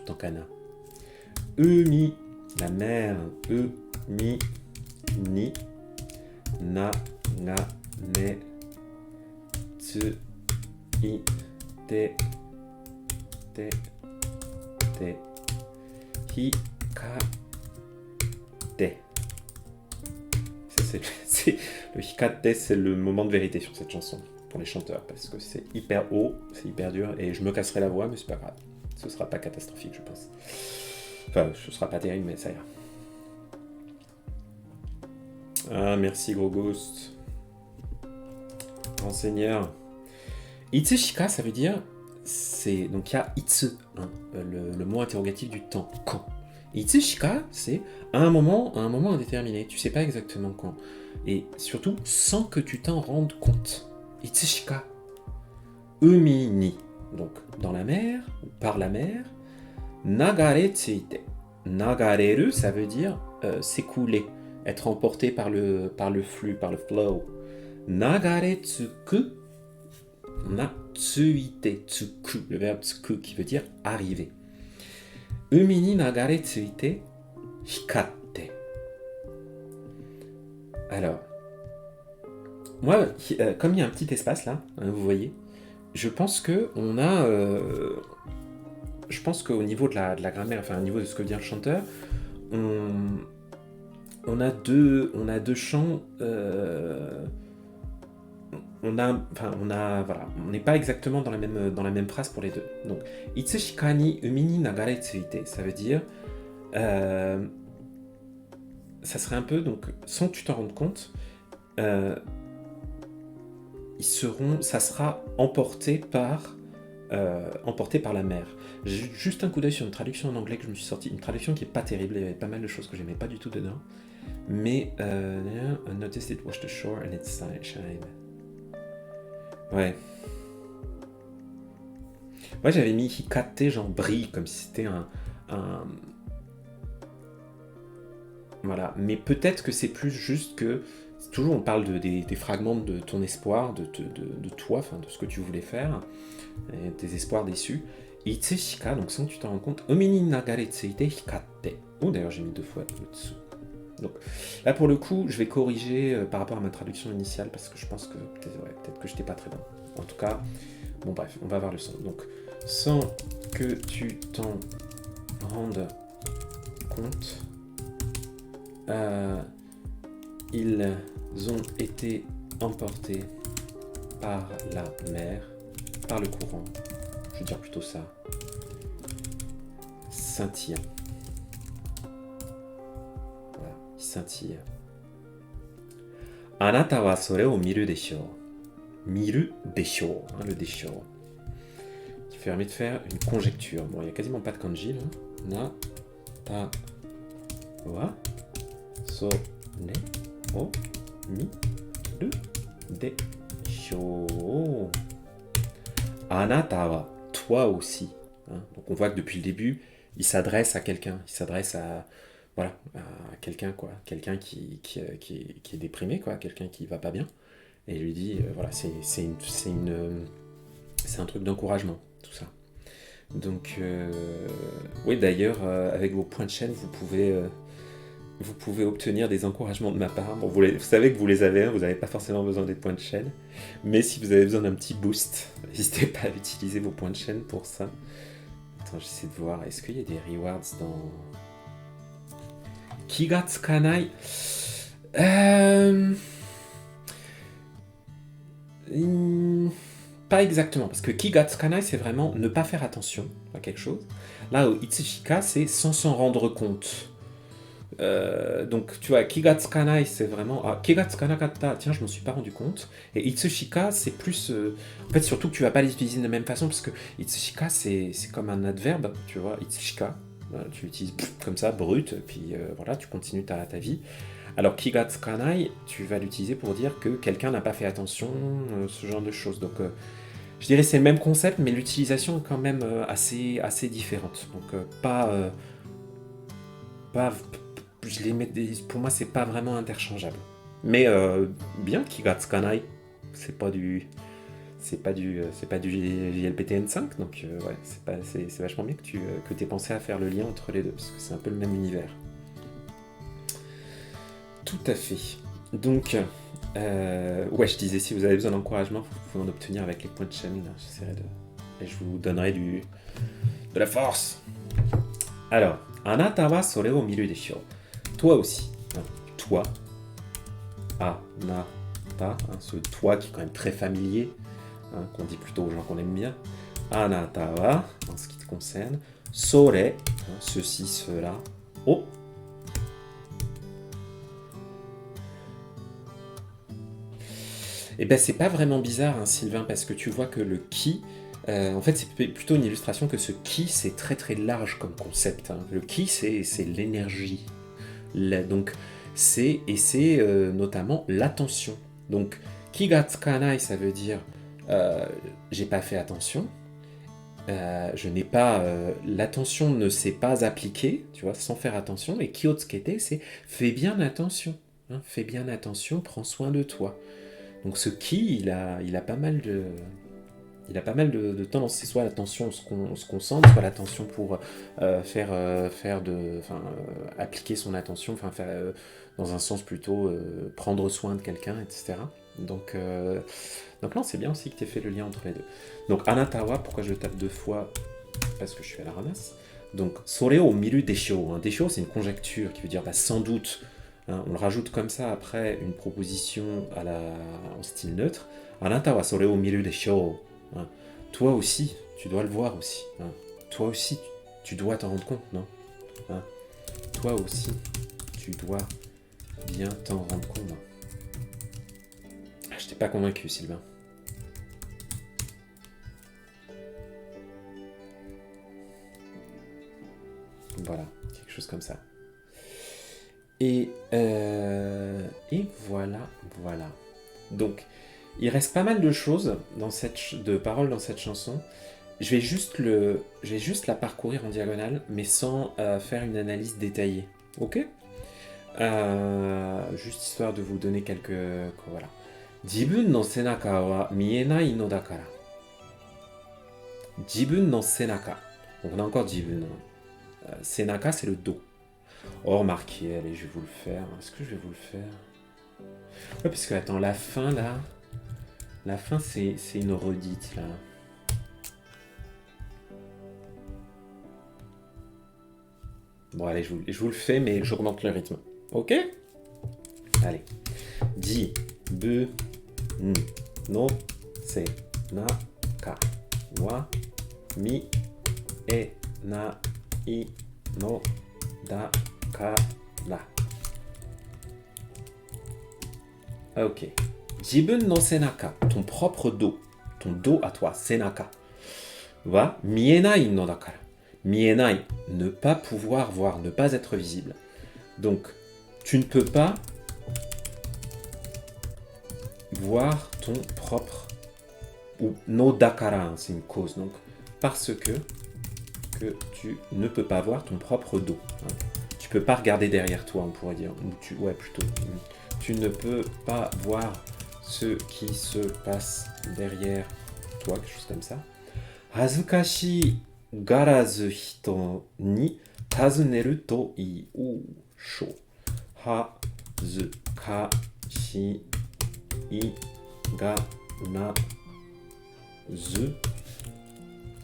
tout en kana. Umi, la mer. Umi, ni, na, ga, ne, tsu, i, te, te, te, hi, ka, te. C'est le hikate, c'est le moment de vérité sur cette chanson pour les chanteurs parce que c'est hyper haut, c'est hyper dur et je me casserai la voix mais c'est pas grave. Ce sera pas catastrophique je pense. Enfin, ce sera pas terrible mais ça ira. Ah merci gros ghost. Grand seigneur. Itsushika ça veut dire c'est donc il y a itsu hein, le mot interrogatif du temps quand. Itsushika c'est à un moment indéterminé, tu sais pas exactement quand. Et surtout, sans que tu t'en rendes compte. Itsushika. Umi ni. Donc, dans la mer, ou par la mer. Nagare tsuite. Nagareru, ça veut dire s'écouler, être emporté par le flux, par le flow. Nagare tsuku. Na tsuite tsuku. Le verbe tsuku qui veut dire arriver. Umi ni nagare tsuite. Hikatte. Alors, moi, comme il y a un petit espace là, hein, vous voyez, je pense que on a, je pense qu'au niveau de la grammaire, enfin au niveau de ce que dit le chanteur, on a deux chants, voilà, on n'est pas exactement dans la même phrase pour les deux. Donc, itsushika ni umi ni nagare tsuite, ça veut dire ça serait un peu, donc, sans que tu t'en rendes compte, ça sera emporté par la mer. J'ai juste un coup d'œil sur une traduction en anglais que je me suis sorti, une traduction qui est pas terrible, il y avait pas mal de choses que j'aimais pas du tout dedans, mais I noticed it washed ashore and its sunshine. Ouais. Moi j'avais mis hikate, genre brille, comme si c'était un... Voilà, mais peut-être que c'est plus juste que toujours on parle des fragments de ton espoir, de toi, enfin de ce que tu voulais faire, et tes espoirs déçus. Itsushika, donc sans que tu t'en rends compte, omini nagare tsuite hikatte. Oh d'ailleurs j'ai mis 2 fois le dessous. Donc là pour le coup je vais corriger par rapport à ma traduction initiale parce que je pense que peut-être que j'étais pas très bon. En tout cas, bon bref, on va voir le son. Donc sans que tu t'en rendes compte. Ils ont été emportés par la mer, par le courant, je veux dire plutôt ça, scintillant. Voilà, il scintille. Anata wa sore o miru deshou. Miru deshou, hein, le deshou. Qui permet de faire une conjecture. Bon, il n'y a quasiment pas de kanji là. Na, ta, wa. So, ne, o, mi, ru, de, shou. Anata wa, toi aussi. Hein. Donc on voit que depuis le début, il s'adresse à quelqu'un. Il s'adresse à, voilà, à quelqu'un, quoi. Quelqu'un qui est déprimé, quoi. Quelqu'un qui va pas bien. Et il lui dit, voilà, c'est un truc d'encouragement, tout ça. Donc, oui, d'ailleurs, avec vos points de chaîne, vous pouvez obtenir des encouragements de ma part. Bon, vous savez que vous les avez, hein, vous n'avez pas forcément besoin des points de chaîne. Mais si vous avez besoin d'un petit boost, n'hésitez pas à utiliser vos points de chaîne pour ça. Attends, j'essaie de voir, est-ce qu'il y a des rewards dans... Kiga tsukanai. Pas exactement, parce que Kiga tsukanai, c'est vraiment ne pas faire attention à quelque chose. Là, au Itsushika, c'est sans s'en rendre compte. Donc tu vois, Kiga tsukanai c'est vraiment Kiga tsukanakatta, tiens je m'en suis pas rendu compte, et Itsushika c'est plus en fait surtout que tu vas pas les utiliser de la même façon parce que Itsushika c'est comme un adverbe, tu vois, Itsushika tu l'utilises comme ça brut, puis voilà tu continues ta vie, alors Kiga tsukanai tu vas l'utiliser pour dire que quelqu'un n'a pas fait attention, ce genre de choses, donc je dirais c'est le même concept mais l'utilisation est quand même assez différente, donc pas je les mets pour moi c'est pas vraiment interchangeable, mais bien Kiga tsukanai, c'est pas du c'est pas du JLPTN5, donc ouais, c'est vachement bien que tu aies pensé à faire le lien entre les deux, parce que c'est un peu le même univers. Tout à fait. Donc, ouais, je disais, si vous avez besoin d'encouragement, vous pouvez en obtenir avec les points de channel. J'essaierai de... Et je vous donnerai de la force. Alors, anata wa sore o miru desho. Toi aussi. Hein, toi. Anata. Hein, ce toi qui est quand même très familier. Hein, qu'on dit plutôt aux gens qu'on aime bien. Anata wa, en ce qui te concerne. Sore, hein, ceci, cela. O. Et ben c'est pas vraiment bizarre, hein, Sylvain, parce que tu vois que le ki, en fait, c'est plutôt une illustration que ce ki, c'est très très large comme concept. Hein. Le ki, c'est l'énergie. Donc, c'est notamment l'attention. Donc, ki ga tsukanai, ça veut dire j'ai pas fait attention. Je n'ai pas. L'attention ne s'est pas appliquée, tu vois, sans faire attention. Et ki o tsukete, c'est fais bien attention. Hein, fais bien attention, prends soin de toi. Donc ce ki, il a pas mal de tendances. C'est soit l'attention se concentre, soit l'attention pour appliquer son attention, enfin faire dans un sens plutôt prendre soin de quelqu'un, etc. Donc non, c'est bien aussi que tu aies fait le lien entre les deux. Donc anatawa, pourquoi je le tape deux fois? Parce que je suis à la ramasse. Donc sore o miru desho. Hein. Desho, c'est une conjecture qui veut dire bah, sans doute. Hein, on le rajoute comme ça après une proposition en style neutre. Anata wa sore o miru desho. Hein. Toi aussi, tu dois le voir aussi. Hein. Toi aussi, tu dois t'en rendre compte, non? Hein. Toi aussi, tu dois bien t'en rendre compte. Ah, je t'ai pas convaincu, Sylvain. Voilà, quelque chose comme ça. Et voilà. Donc, il reste pas mal de choses de paroles dans cette chanson. Je vais juste la parcourir en diagonale, mais sans faire une analyse détaillée. Ok? Juste histoire de vous donner quelques... Voilà. Jibun no senaka wa mienai no dakara. Jibun no senaka. Donc on a encore jibun. Senaka, c'est le dos. Oh, remarquez, allez, je vais vous le faire. Est-ce que je vais vous le faire? Ouais, parce que, attends, la fin, là... La fin, c'est une redite, là. Bon, allez, je vous le fais, mais j'augmente le rythme. Ok? Allez. Ji, bu, no, se, na, ka, wa, mi, e, na, i, no, da, ka, la. Ok. Jibun no senaka, ton propre dos, ton dos à toi, senaka, wa mienai no dakara. Mienai, ne pas pouvoir voir, ne pas être visible. Donc, tu ne peux pas voir ton propre... Ou no dakara, hein, c'est une cause. Donc, parce que tu ne peux pas voir ton propre dos. Hein. Tu peux pas regarder derrière toi, on pourrait dire. Ouais, plutôt. Tu ne peux pas voir ce qui se passe derrière toi, quelque chose comme ça. Hazukashi garazu hito ni tazuneru to iu sho. Hazukashi garazu.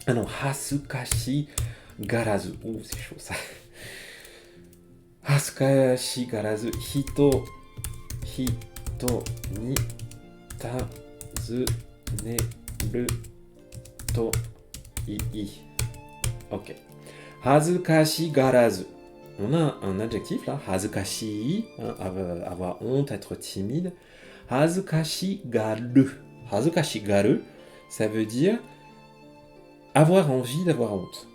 Ah non, hazukashi garazu. Ouh, c'est chaud ça. Hazukashi garazu hito ni tazuneru to i. Ok. Hazukashi garazu. On a un adjectif là, hazukashi, hein, avoir honte, être timide. Hazukashi garu. Hazukashi garu, ça veut dire avoir envie d'avoir honte.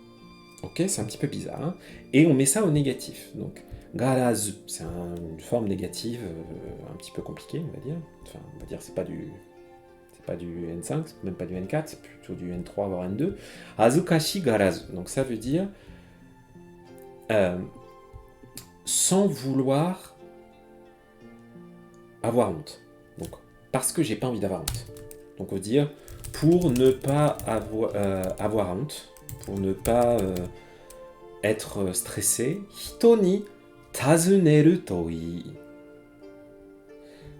Ok, c'est un petit peu bizarre. Hein. Et on met ça au négatif. Donc, garazu, c'est une forme négative un petit peu compliquée, on va dire. Enfin, on va dire c'est pas du N5, c'est même pas du N4, c'est plutôt du N3 voire N2. Hazukashi garazu. Donc ça veut dire sans vouloir avoir honte. Donc parce que j'ai pas envie d'avoir honte. Donc on veut dire pour ne pas avoir honte, pour ne pas être stressé. Hito ni tazuneru to ii.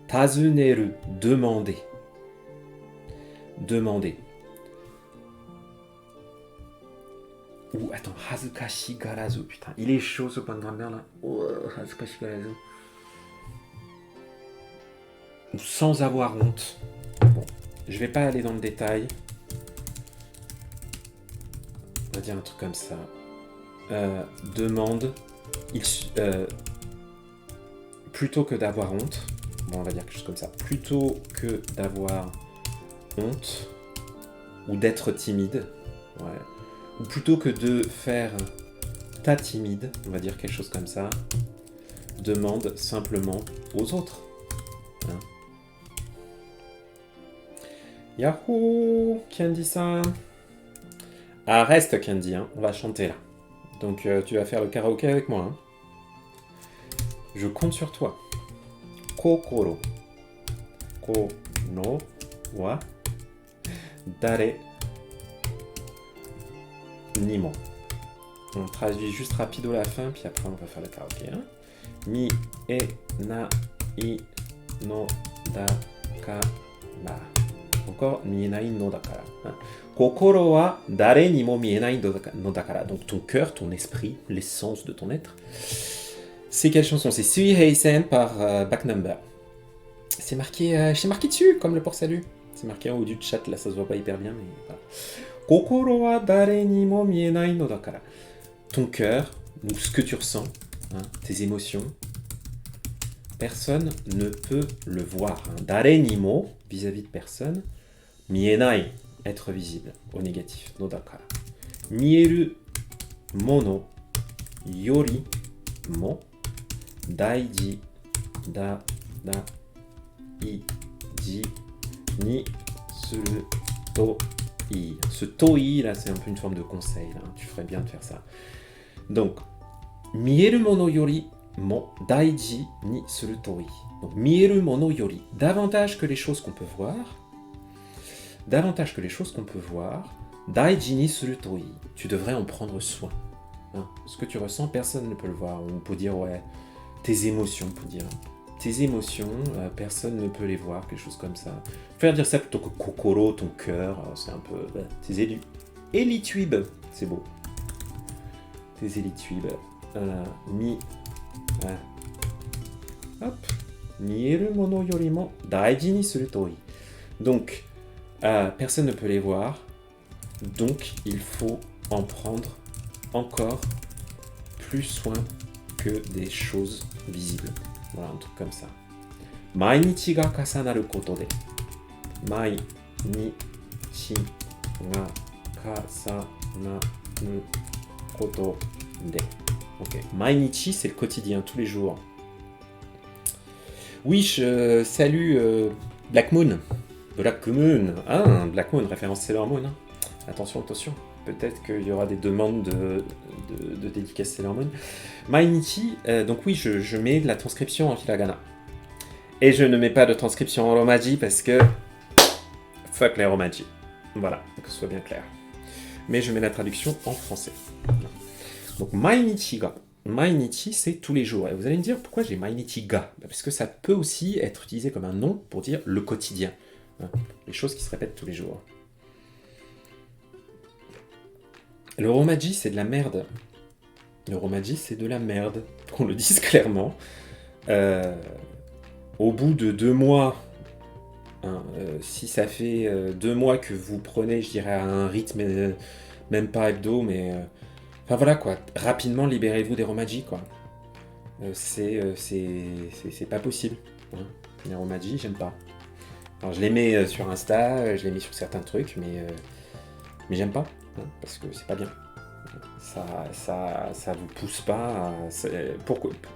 Tazuneru, demander. Demander. Ou attends, hazukashi garazu, putain, il est chaud ce point de grammaire là. Oh, hazukashi garazu. Sans avoir honte. Bon, je vais pas aller dans le détail. On va dire un truc comme ça. Demande. Plutôt que d'avoir honte. Bon, on va dire quelque chose comme ça. Plutôt que d'avoir honte ou d'être timide. Ouais. Ou plutôt que de faire ta timide, on va dire quelque chose comme ça. Demande simplement aux autres. Hein. Yahoo, Candy-san. Ah, reste Candy, hein. On va chanter là. Donc tu vas faire le karaoké avec moi. Hein. Je compte sur toi. Kokoro. Ko no wa dare nimo. On traduit juste rapido la fin, puis après on va faire le karaoké. Hein. Mi e na i no dakara. Encore, mienai no dakara. Kokoro wa dare ni mo mienai no dakara. Donc ton cœur, ton esprit, l'essence de ton être. C'est quelle chanson? C'est Sui Heisen par Back Number. C'est marqué dessus, comme le port salut. C'est marqué en haut du chat, là ça se voit pas hyper bien, mais voilà. Kokoro wa dare ni mo mienai no dakara. Ton cœur, ou ce que tu ressens, hein, tes émotions, personne ne peut le voir. Hein. Dare ni mo, vis-à-vis de personne, mienai, être visible, au négatif, no dakara. Mieru mono yori mo daiji da i ji ni suru to i. Ce to-i là, c'est un peu une forme de conseil. Là. Tu ferais bien de faire ça. Donc, mieru mono yori mo daiji ni suru to i. Donc, mieru mono yori, davantage que les choses qu'on peut voir. Davantage que les choses qu'on peut voir. Daiji ni suru to i. Tu devrais en prendre soin. Hein. Ce que tu ressens, personne ne peut le voir. On peut dire, ouais, tes émotions, on peut dire. Tes émotions, personne ne peut les voir, quelque chose comme ça. Faire dire ça plutôt que kokoro, ton cœur, c'est un peu... tes élituibes, c'est beau. Tes élituibes. Hop. Mieru mono yorimo daiji ni suru to i. Donc, personne ne peut les voir, donc il faut en prendre encore plus soin que des choses visibles. Voilà, un truc comme ça. Mainichi ga kasanaru koto de. Mainichi ga kasanaru koto de. Ok. Mainichi, c'est le quotidien, tous les jours. Oui, je salue Black Moon. Black Moon. Ah, Black Moon, référence Sailor Moon. Hein. Attention, attention. Peut-être qu'il y aura des demandes de dédicace Sailor Moon. Mainichi, donc oui, je mets de la transcription en hiragana. Et je ne mets pas de transcription en romaji parce que... Fuck les romaji. Voilà, que ce soit bien clair. Mais je mets la traduction en français. Donc mainichi ga. Mainichi, c'est tous les jours. Et vous allez me dire, pourquoi j'ai mainichi ga? Parce que ça peut aussi être utilisé comme un nom pour dire le quotidien. Hein, les choses qui se répètent tous les jours. Le romaji, c'est de la merde. Le romaji, c'est de la merde. Qu'on le dise clairement. Au bout de 2 mois, hein, si ça fait 2 mois que vous prenez, je dirais, à un rythme, même pas hebdo, mais... Enfin voilà quoi, rapidement libérez-vous des romaji quoi. C'est pas possible. Hein. Les romaji, j'aime pas. Alors je les mets sur Insta, je les mets sur certains trucs, mais j'aime pas, hein, parce que c'est pas bien. Ça vous pousse pas.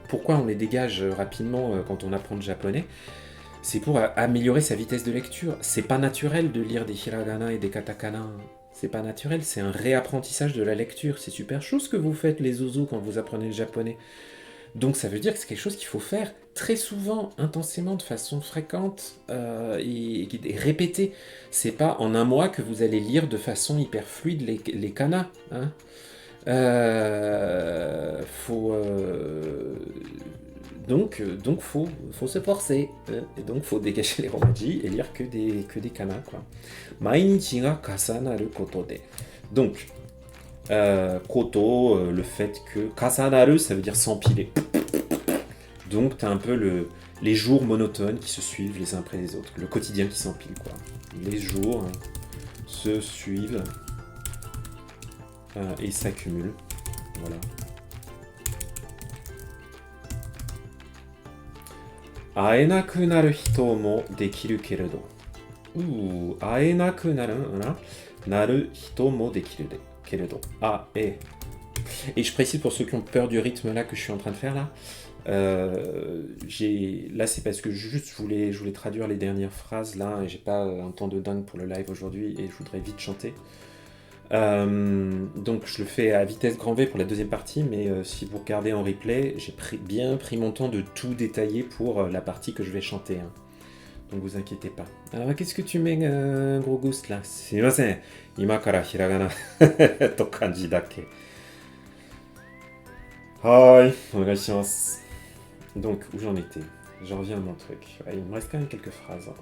Pourquoi on les dégage rapidement quand on apprend le japonais? C'est pour améliorer sa vitesse de lecture. C'est pas naturel de lire des hiragana et des katakana. C'est pas naturel, c'est un réapprentissage de la lecture. C'est super chose que vous faites les zouzous quand vous apprenez le japonais. Donc ça veut dire que c'est quelque chose qu'il faut faire très souvent, intensément, de façon fréquente et répéter. C'est pas en un mois que vous allez lire de façon hyper fluide les kanas. Hein. Donc faut se forcer. Hein. Et donc faut dégager les romaji et lire que des kanas. Quoi. Mainichi ga kasanaru koto de. Donc, koto, le fait que kasanaru, ça veut dire s'empiler. Donc tu as un peu les jours monotones qui se suivent les uns après les autres. Le quotidien qui s'empile, quoi. Les jours se suivent et s'accumulent. Voilà. Aenaku naru hito mo dekiru keredo. Aenaku naru hito mo dekiru keredo. Et je précise pour ceux qui ont peur du rythme là que je suis en train de faire là. Là c'est parce que juste je voulais traduire les dernières phrases là et j'ai pas un temps de dingue pour le live aujourd'hui et je voudrais vite chanter. Donc je le fais à vitesse grand V pour la deuxième partie, mais si vous regardez en replay, j'ai bien pris mon temps de tout détailler pour la partie que je vais chanter. Hein. Donc vous inquiétez pas. Alors qu'est-ce que tu mets, gros ghost là? Sumimasen, ima kara hiragana to kanji dake. Hi, onegaishimasu. Donc où j'en étais? J'en reviens à mon truc. Ouais, il me reste quand même quelques phrases. Hein.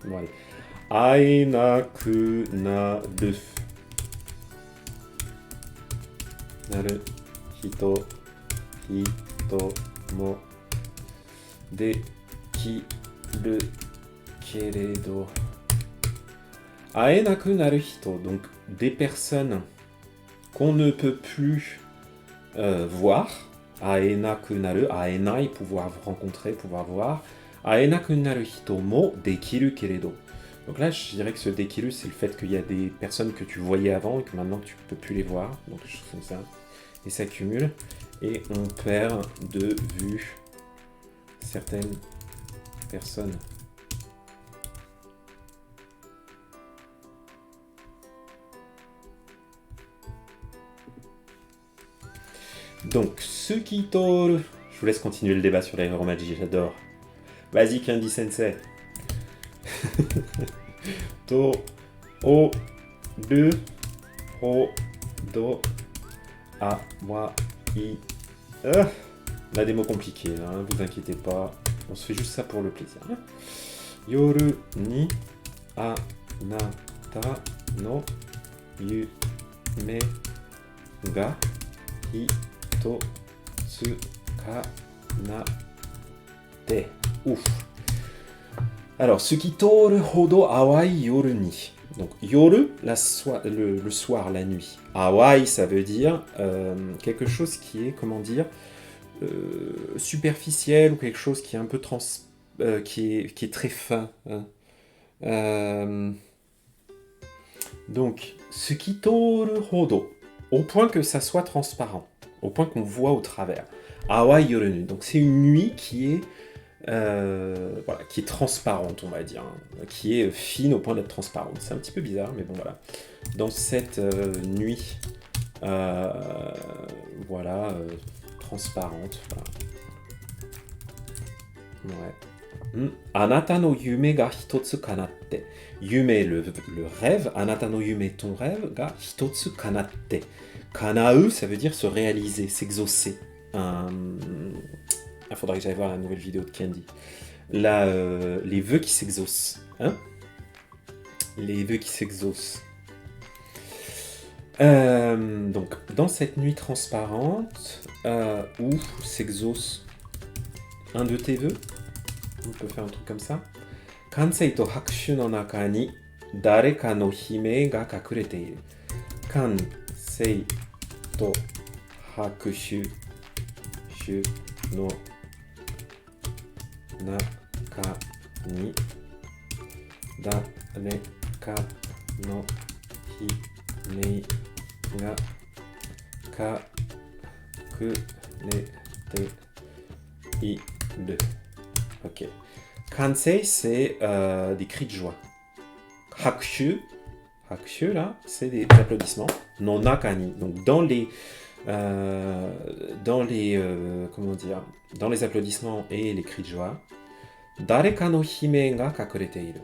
Bon allez. Aenaku naru. Naru hito mo dekiru keredo. Aenaku naru hito, donc des personnes qu'on ne peut plus voir. Aenaku naru, aenai, pouvoir rencontrer, pouvoir voir. Aenaku naru hito mo dekiru keredo. Donc là, je dirais que ce dekiru, c'est le fait qu'il y a des personnes que tu voyais avant et que maintenant tu peux plus les voir. Donc je trouve ça. Et ça cumule. Et on perd de vue certaines personnes. Donc, Tsukitoru. Je vous laisse continuer le débat sur les romaji, j'adore. Vas-y, Candy Sensei. To, o, ru, ho, do, a, wa, i. On a des mots compliqués, hein, vous inquiétez pas. On se fait juste ça pour le plaisir. Hein. Yoru ni anata no yume ga hitotsukanate. Ouf. Alors, tsukitoru hodo awai yoru ni. Donc, yoru, le soir, la nuit. Awai, ça veut dire quelque chose qui est, comment dire, superficiel ou quelque chose qui est un peu qui est très fin. Hein. Donc, tsukitoru hodo, au point que ça soit transparent, au point qu'on voit au travers. Awai yoru ni. Donc, c'est une nuit qui est voilà, qui est transparente, on va dire, hein, qui est fine au point d'être transparente. C'est un petit peu bizarre, mais bon, voilà. Dans cette nuit, voilà, transparente. Voilà. Ouais. Anata no yume ga hitotsu kanatte. Yume, le rêve. Anata no yume, ton rêve, ga hitotsu kanatte. Kanau, ça veut dire se réaliser, s'exaucer. Il faudrait que j'aille voir la nouvelle vidéo de Candy. Les vœux qui s'exaucent. Hein? Les vœux qui s'exaucent. Donc, dans cette nuit transparente, où s'exauce un de tes vœux, on peut faire un truc comme ça. Kansei to hakushu no naka ni dareka no hime ga kakurete iru. Kansei to hakushu no naka ni dareka no hime ga kakurete iru. Ok. Kansei, c'est des cris de joie. Hakushu, là, c'est des applaudissements. No nakani. Donc, dans les dans les comment dire, dans les applaudissements et les cris de joie. Dareka no hime ga kakurete iru.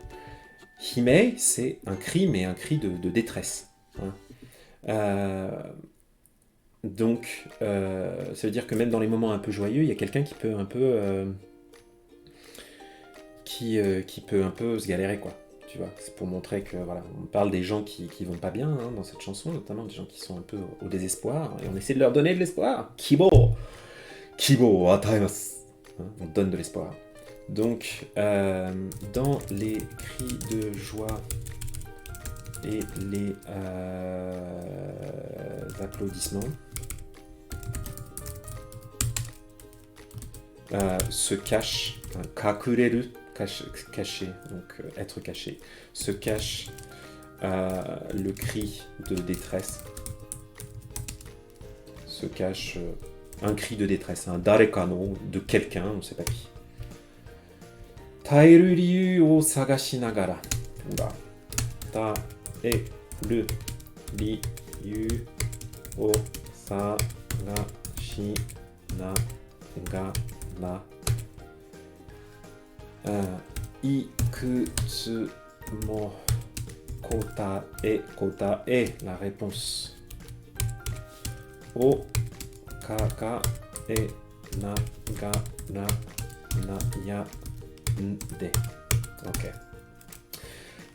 Hime, c'est un cri, mais un cri de détresse. Hein. Donc, ça veut dire que même dans les moments un peu joyeux, il y a quelqu'un qui peut un peu qui peut un peu se galérer, quoi. Tu vois, c'est pour montrer que voilà, on parle des gens qui vont pas bien hein, dans cette chanson, notamment des gens qui sont un peu au désespoir, et on essaie de leur donner de l'espoir. Kibo, kibo ataimasu. Hein, on donne de l'espoir. Donc, dans les cris de joie et les applaudissements, se cache, kakureru, caché, donc être caché, se cache le cri de détresse, se cache un cri de détresse, un dareka no, de quelqu'un, on ne sait pas qui. Taeru ryu o sagashi nagara. Taeru ryu o sagashi nagara. Ikutsu mo kotae, la réponse. O kakae nagara nayande. Ok.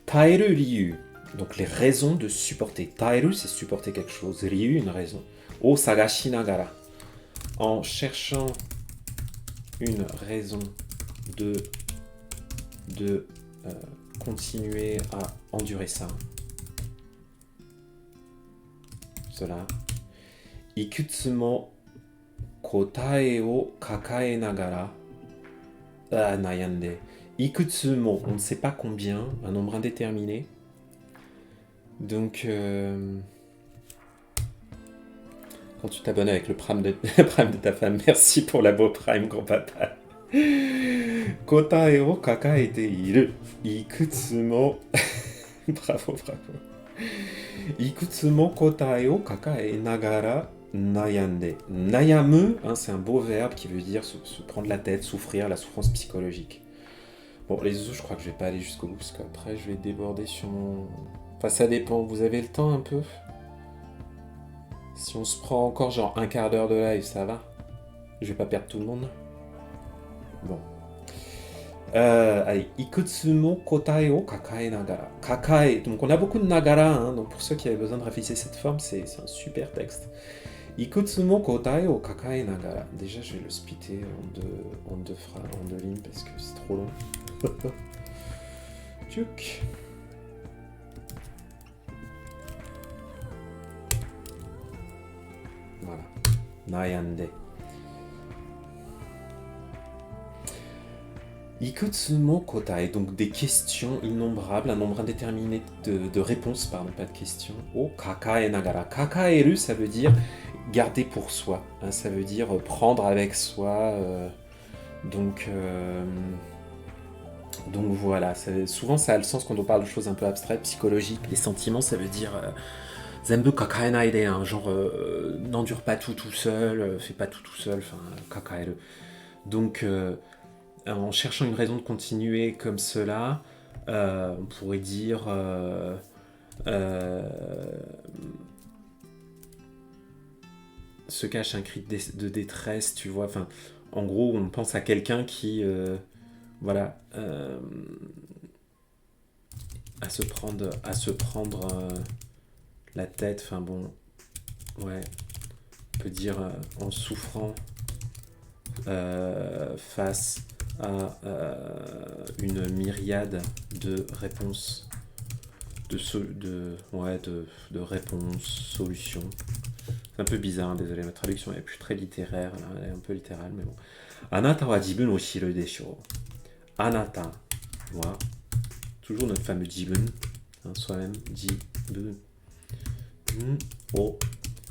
Taeru ryu, donc les raisons de supporter. Taeru, c'est supporter quelque chose. Ryu, une raison. O sagashi nagara, en cherchant une raison de continuer à endurer ça. Cela. Ikutsumo kotae o kakae nagara nayande. Ikutsumo, on ne sait pas combien, un nombre indéterminé. Donc, quand tu t'abonnes avec le prime de ta femme, merci pour la beau prime, grand-papa. Kotae o kakaete iru. Ikutsumo. Bravo. Ikutsumo kotae o kakae nagara nayande. Nayamu, hein, c'est un beau verbe qui veut dire se prendre la tête, souffrir, la souffrance psychologique. Bon, les autres, je crois que je vais pas aller jusqu'au bout, parce qu'après, je vais déborder sur mon... Enfin, ça dépend. Vous avez le temps un peu? Si on se prend encore genre un quart d'heure de live, ça va? Je vais pas perdre tout le monde? Bon. Allez, Ikutsumo kotae o kakae nagara. Kakae, donc on a beaucoup de nagara, hein, donc pour ceux qui avaient besoin de réviser cette forme, c'est un super texte. Ikutsumo kotae o kakae nagara. Déjà, je vais le splitter en deux lignes parce que c'est trop long. Tchouk. Voilà. Nayande. Ikutsumo kotae, donc des questions innombrables, un nombre indéterminé de réponses, pardon, pas de questions. O kakae nagara. Kakaeru, ça veut dire garder pour soi, hein, ça veut dire prendre avec soi. Donc voilà, souvent ça a le sens quand on parle de choses un peu abstraites, psychologiques. Les sentiments, ça veut dire zenbu kakae naide, hein, genre n'endure pas tout seul, fais pas tout seul, enfin kakaeru. Donc en cherchant une raison de continuer comme cela, on pourrait dire se cache un cri de détresse, tu vois. Enfin, en gros, on pense à quelqu'un qui, voilà, à se prendre la tête. Enfin bon, ouais, on peut dire en souffrant face à une myriade de réponses, de réponses, solutions. C'est un peu bizarre, hein, désolé, ma traduction est plus très littéraire, là, elle est un peu littérale, mais bon. Anata wa jibun o shiru desho. Anata wa, toujours notre fameux jibun, hein, soi-même, jibun o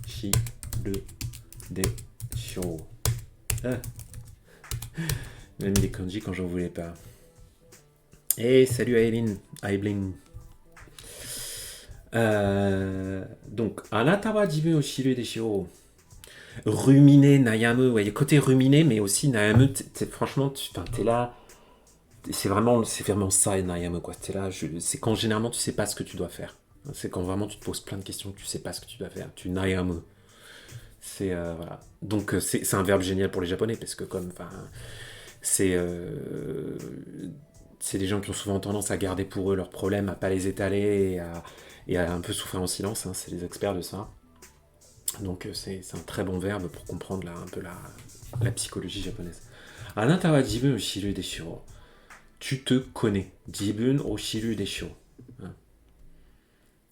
shiru desho. Même des kanji quand j'en voulais pas. Et salut Aiblin. Donc, anata wa jibun o shiru desho. Ruminer, nayamu, ouais, il y a côté ruminer, mais aussi nayamu, franchement, t'es là, c'est vraiment ça, nayamu, quoi. T'es là, c'est quand généralement tu sais pas ce que tu dois faire. C'est quand vraiment tu te poses plein de questions, que tu sais pas ce que tu dois faire. Tu nayamu. Voilà. Donc c'est un verbe génial pour les japonais, parce que comme, enfin, c'est c'est des gens qui ont souvent tendance à garder pour eux leurs problèmes, à pas les étaler et à un peu souffrir en silence, hein, c'est les experts de ça. Donc c'est un très bon verbe pour comprendre un peu la psychologie japonaise. Anata wa jibun o shiru desho. Tu te connais. Jibun o shiru desho. Hein.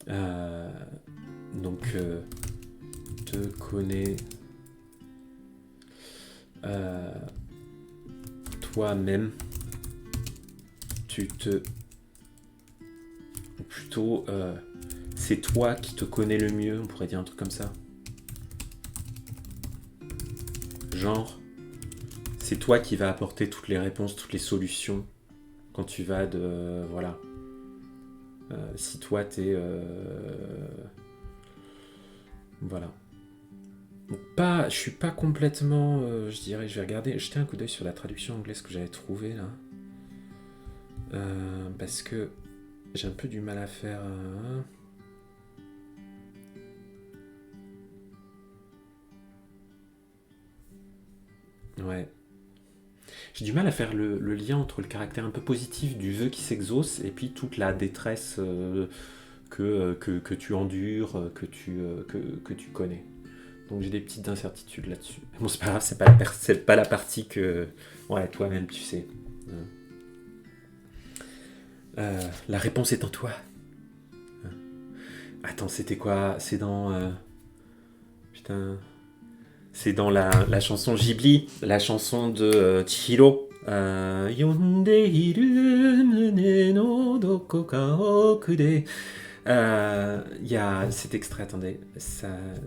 Euh, donc, te connais toi-même. Tu te... Ou plutôt, c'est toi qui te connais le mieux, on pourrait dire un truc comme ça. Genre, c'est toi qui vas apporter toutes les réponses, toutes les solutions quand tu vas de... voilà. Si toi t'es... voilà. Donc je suis pas complètement... je dirais, je vais regarder, jeter un coup d'œil sur la traduction anglaise que j'avais trouvée là. Parce que j'ai un peu du mal à faire... Ouais. J'ai du mal à faire le lien entre le caractère un peu positif du vœu qui s'exauce et puis toute la détresse que tu endures, que tu connais. Donc j'ai des petites incertitudes là-dessus. Bon, c'est pas grave, c'est pas la partie que... Ouais, toi-même, tu sais. La réponse est en toi. Attends, c'était quoi? C'est dans... putain... C'est dans la chanson Ghibli, la chanson de Chihiro. Yonde iru mune no doko ka oku de. Il y a cet extrait, attendez,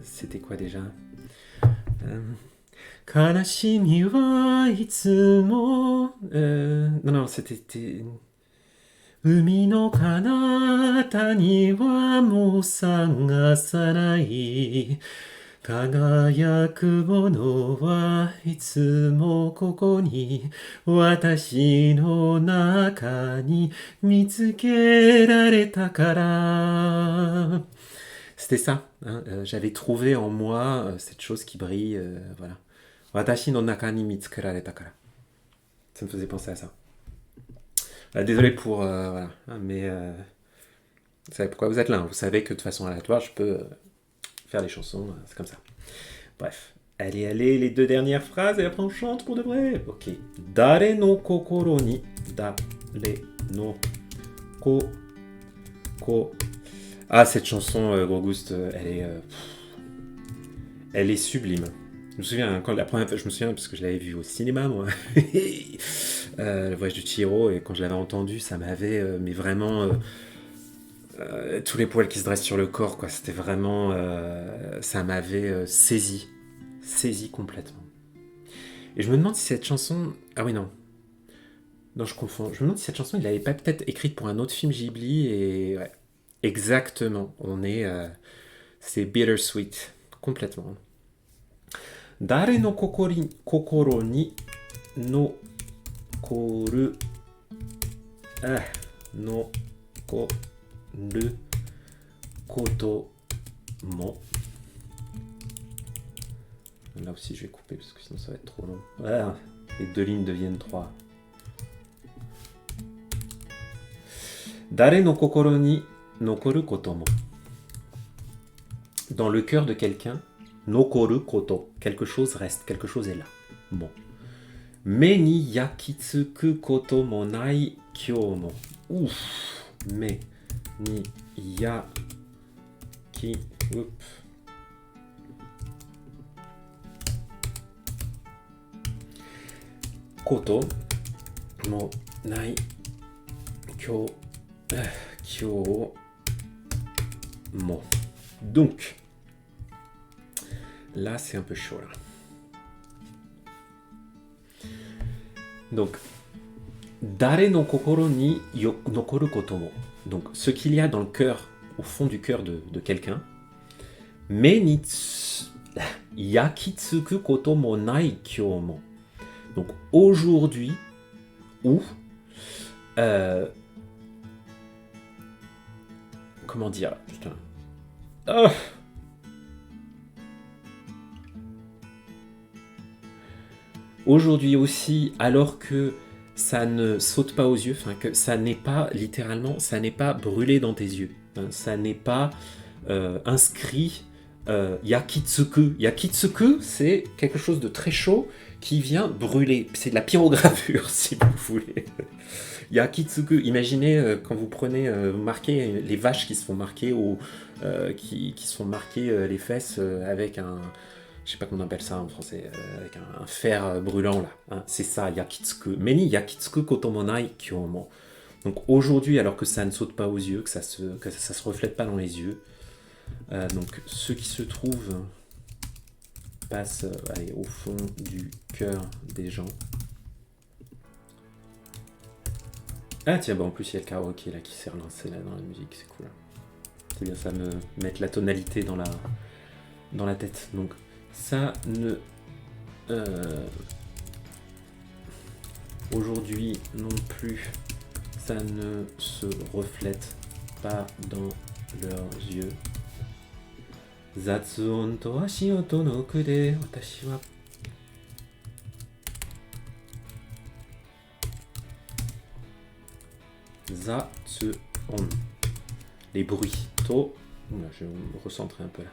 c'était quoi déjà? Kanashimi wa itsumo. Non, c'était. Umi no kanata ni wa mo san ga sarai. 輝くものはいつもここに私の中に見つけられたから C'était ça, hein, j'avais trouvé en moi cette chose qui brille, voilà. Watashi no naka ni mitsukerareta kara. Ça me faisait penser à ça. Désolé pour... voilà, mais... vous savez pourquoi vous êtes là, hein. Vous savez que de façon aléatoire, je peux... faire des chansons, c'est comme ça. Bref. Allez, les deux dernières phrases et après on chante pour de vrai. Ok. Dare no kokoro ni. Dare no ko. Ah, cette chanson, Gros Ghost, elle est sublime. Je me souviens, quand la première fois, je me souviens parce que je l'avais vue au cinéma, moi. Le voyage de Chihiro, et quand je l'avais entendu, ça m'avait, mais vraiment. Tous les poils qui se dressent sur le corps, quoi. C'était vraiment... ça m'avait saisi complètement. Et je me demande si cette chanson... Ah oui, non. Non, je confonds. Je me demande si cette chanson, il l'avait pas peut-être écrite pour un autre film Ghibli, et... Ouais. Exactement. C'est bittersweet. Complètement. Dare no kokoro ni nokoru... no ko... le koto mo. Là aussi je vais couper parce que sinon ça va être trop long. Voilà, les deux lignes deviennent trois. Dare no kokoro ni nokoru koto mo. Dans le cœur de quelqu'un, nokoru koto, quelque chose reste, quelque chose est là. Bon. Me ni yakitsuku koto mo nai kyou mo. Ouf. Me ni ya ki koto mo nai kyou mo. Donc là c'est un peu chaud là. Donc dare no kokoro ni nokoru koto mo. Donc, ce qu'il y a dans le cœur, au fond du cœur de quelqu'un, mais ni Yakitsuku koto mo nai kyomo. Donc aujourd'hui, ou comment dire, putain. Ah. Aujourd'hui aussi, alors que ça ne saute pas aux yeux, enfin que ça n'est pas littéralement, ça n'est pas brûlé dans tes yeux, hein, ça n'est pas inscrit yakitsuku. Yakitsuku, c'est quelque chose de très chaud qui vient brûler. C'est de la pyrogravure, si vous voulez. Yakitsuku, imaginez quand vous prenez, vous marquez les vaches qui se font marquer ou qui se font marquer les fesses avec un, je sais pas comment on appelle ça en français, avec un fer brûlant là. Hein, c'est ça, yakitsuku. Meni yakitsuku kotomonai kyomo. Donc aujourd'hui, alors que ça ne saute pas aux yeux, que ça se reflète pas dans les yeux, donc ceux qui se trouvent passent allez, au fond du cœur des gens. Ah tiens, bah en plus il y a le karaoké là qui s'est relancé là dans la musique, c'est cool. C'est bien, ça me met la tonalité dans la tête. Donc ça ne... aujourd'hui non plus, ça ne se reflète pas dans leurs yeux. Zatsuon to ashioto no oku de watashi wa Zatsuon, les bruits. To, je vais me recentrer un peu là.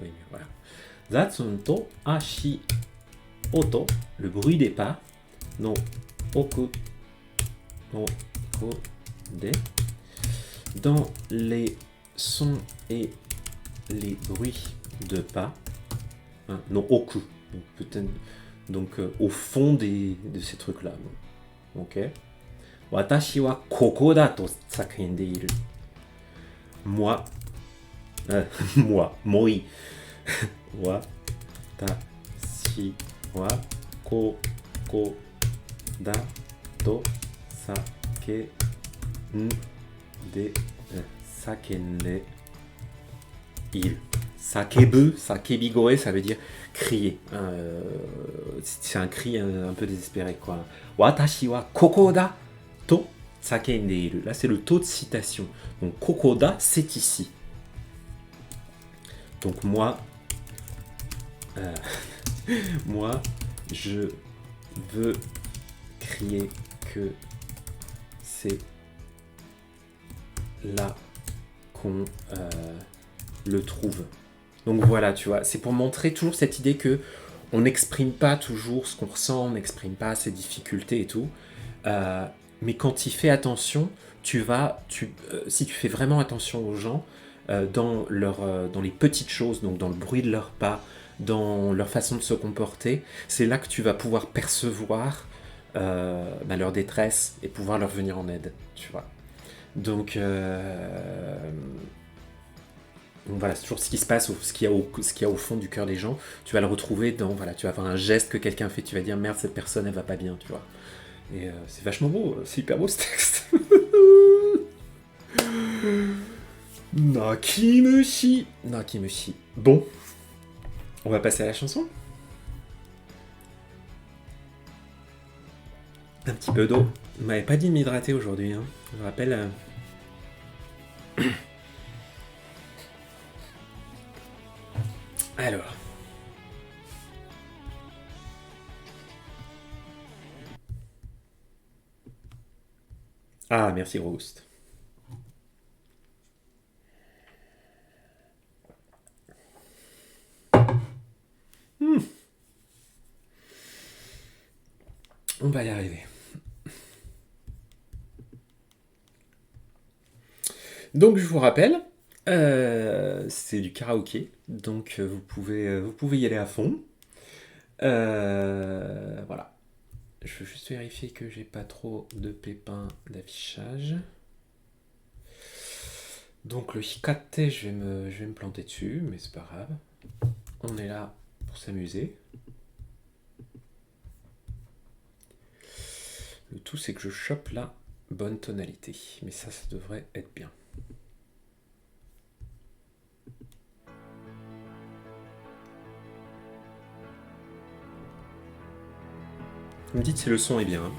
Oui, voilà. Zatsuon to ashi oto, le bruit des pas. No oku no ko de, dans les sons et les bruits de pas. Hein, no oku, donc peut-être donc au fond de ces trucs là. Ok. Watashi wa koko da to sakende iru. Moi, moi, watashi wa koko da to sakende iru. Sakebu, sakebigoe, ça veut dire crier. C'est un cri un peu désespéré, quoi. Watashi wa koko da to sakende iru. Là, c'est le taux de citation. Donc, kokoda, c'est ici. Donc, moi, je veux crier que c'est là qu'on le trouve. Donc voilà, tu vois, c'est pour montrer toujours cette idée que on n'exprime pas toujours ce qu'on ressent, on n'exprime pas ses difficultés et tout. Mais quand tu fais attention, si tu fais vraiment attention aux gens, dans les petites choses, donc dans le bruit de leurs pas, dans leur façon de se comporter, c'est là que tu vas pouvoir percevoir leur détresse et pouvoir leur venir en aide, tu vois. Donc voilà, c'est toujours ce qui se passe, ce qu'il y a au fond du cœur des gens. Tu vas le retrouver dans, voilà, tu vas avoir un geste que quelqu'un fait, tu vas dire merde, cette personne elle va pas bien, tu vois. Et c'est vachement beau, c'est hyper beau ce texte. Nakimushi. Nakimushi. Bon, on va passer à la chanson. Un petit peu d'eau. Vous m'avez pas dit de m'hydrater aujourd'hui, hein. Je vous rappelle. Alors. Ah, merci Roast. On va y arriver. Donc je vous rappelle, c'est du karaoké, donc vous pouvez y aller à fond. Voilà. Je veux juste vérifier que j'ai pas trop de pépins d'affichage. Donc le hikate, je vais me planter dessus, mais c'est pas grave. On est là pour s'amuser. Le tout, c'est que je chope la bonne tonalité. Mais ça devrait être bien. Vous me dites si le son est bien. Hein.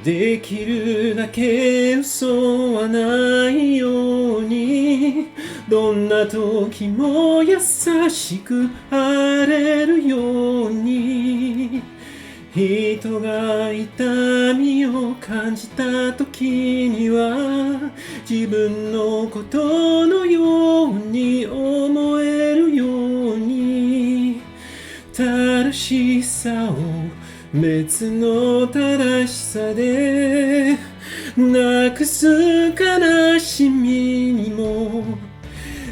できるだけ嘘はないようにどんな時も優しくあれるように人が痛みを感じた時には自分のことのように思えるように正しさを別の正しさでなくす悲しみにも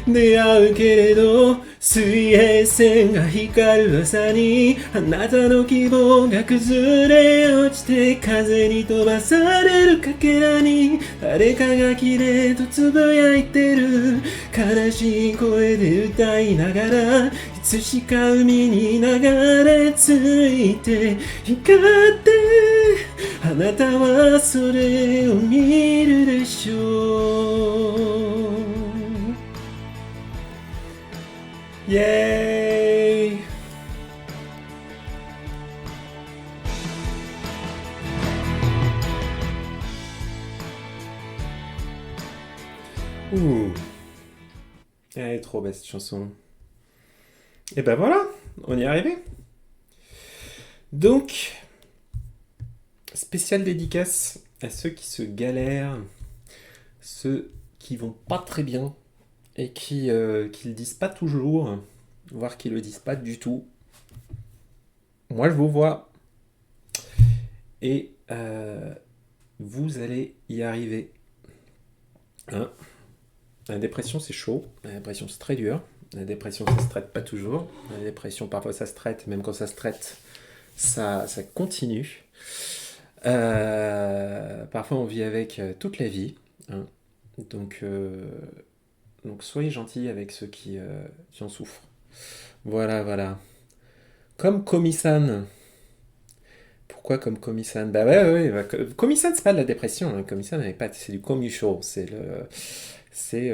出会うけれど水平線が光る朝にあなたの希望が崩れ落ちて風に飛ばされるかけらに誰かがきれいとつぶやいてる悲しい声で歌いながらいつしか海に流れ着いて光ってあなたはそれを見るでしょうイエーイOuh. Elle est trop belle cette chanson. Et ben voilà, on y est arrivé. Donc, spéciale dédicace à ceux qui se galèrent, ceux qui vont pas très bien et qui le disent pas toujours, voire qui le disent pas du tout. Moi, je vous vois. Et vous allez y arriver. Hein. La dépression, c'est chaud. La dépression, c'est très dur. La dépression, ça se traite pas toujours. La dépression, parfois, ça se traite. Même quand ça se traite, ça continue. Parfois, on vit avec toute la vie. Hein. Donc, soyez gentils avec ceux qui en souffrent. Voilà, voilà. Comme Komi-san. Pourquoi comme Komi-san? Bah ouais. Komi-san, c'est pas de la dépression. Hein. Komi-san, c'est du komusho. C'est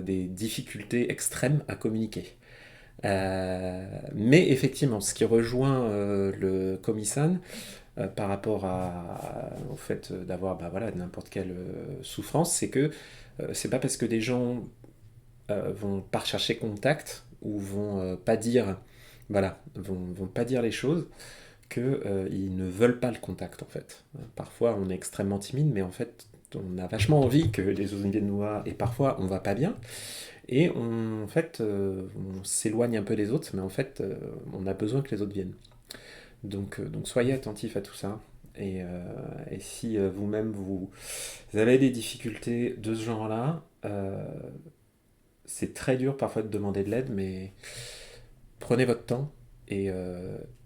des difficultés extrêmes à communiquer. Mais effectivement, ce qui rejoint le Komi-san par rapport au fait d'avoir n'importe quelle souffrance, c'est que c'est pas parce que des gens vont pas rechercher contact ou vont pas dire vont pas dire les choses que ils ne veulent pas le contact en fait. Parfois on est extrêmement timide mais en fait on a vachement envie que les autres viennent nous voir et parfois on va pas bien et on s'éloigne un peu des autres mais en fait on a besoin que les autres viennent. Donc soyez attentifs à tout ça. Et si vous-même vous avez des difficultés de ce genre-là, c'est très dur parfois de demander de l'aide, mais prenez votre temps. Et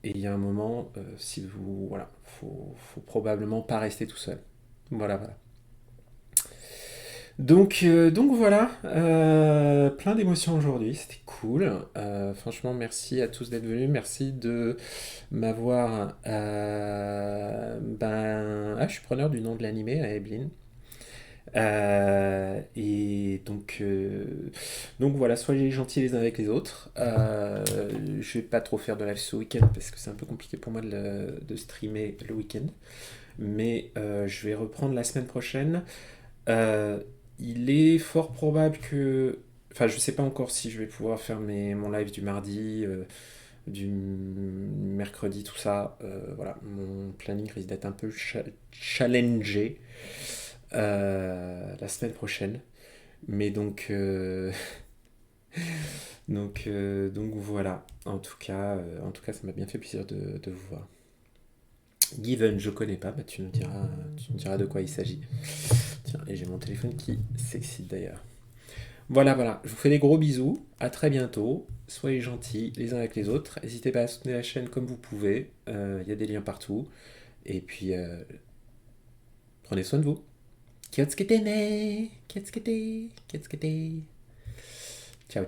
il y a un moment, si vous faut probablement pas rester tout seul. Voilà. Donc voilà, plein d'émotions aujourd'hui, c'était cool. Franchement, merci à tous d'être venus, merci de m'avoir. Je suis preneur du nom de l'animé à Evelyn. Et donc voilà, soyez gentils les uns avec les autres. Je vais pas trop faire de live ce week-end parce que c'est un peu compliqué pour moi de streamer le week-end. Mais je vais reprendre la semaine prochaine. Il est fort probable que... Enfin, je sais pas encore si je vais pouvoir faire mon live du mardi, du mercredi, tout ça. Voilà, mon planning risque d'être un peu challengé la semaine prochaine. Mais donc voilà. En tout cas, ça m'a bien fait plaisir de vous voir. Given, je connais pas, tu nous diras de quoi il s'agit. Tiens, et j'ai mon téléphone qui s'excite d'ailleurs. Voilà, je vous fais des gros bisous, à très bientôt, soyez gentils les uns avec les autres, n'hésitez pas à soutenir la chaîne comme vous pouvez, il y a des liens partout, et puis prenez soin de vous. Kiyotsukete ne, kiyotsukete. Ciao.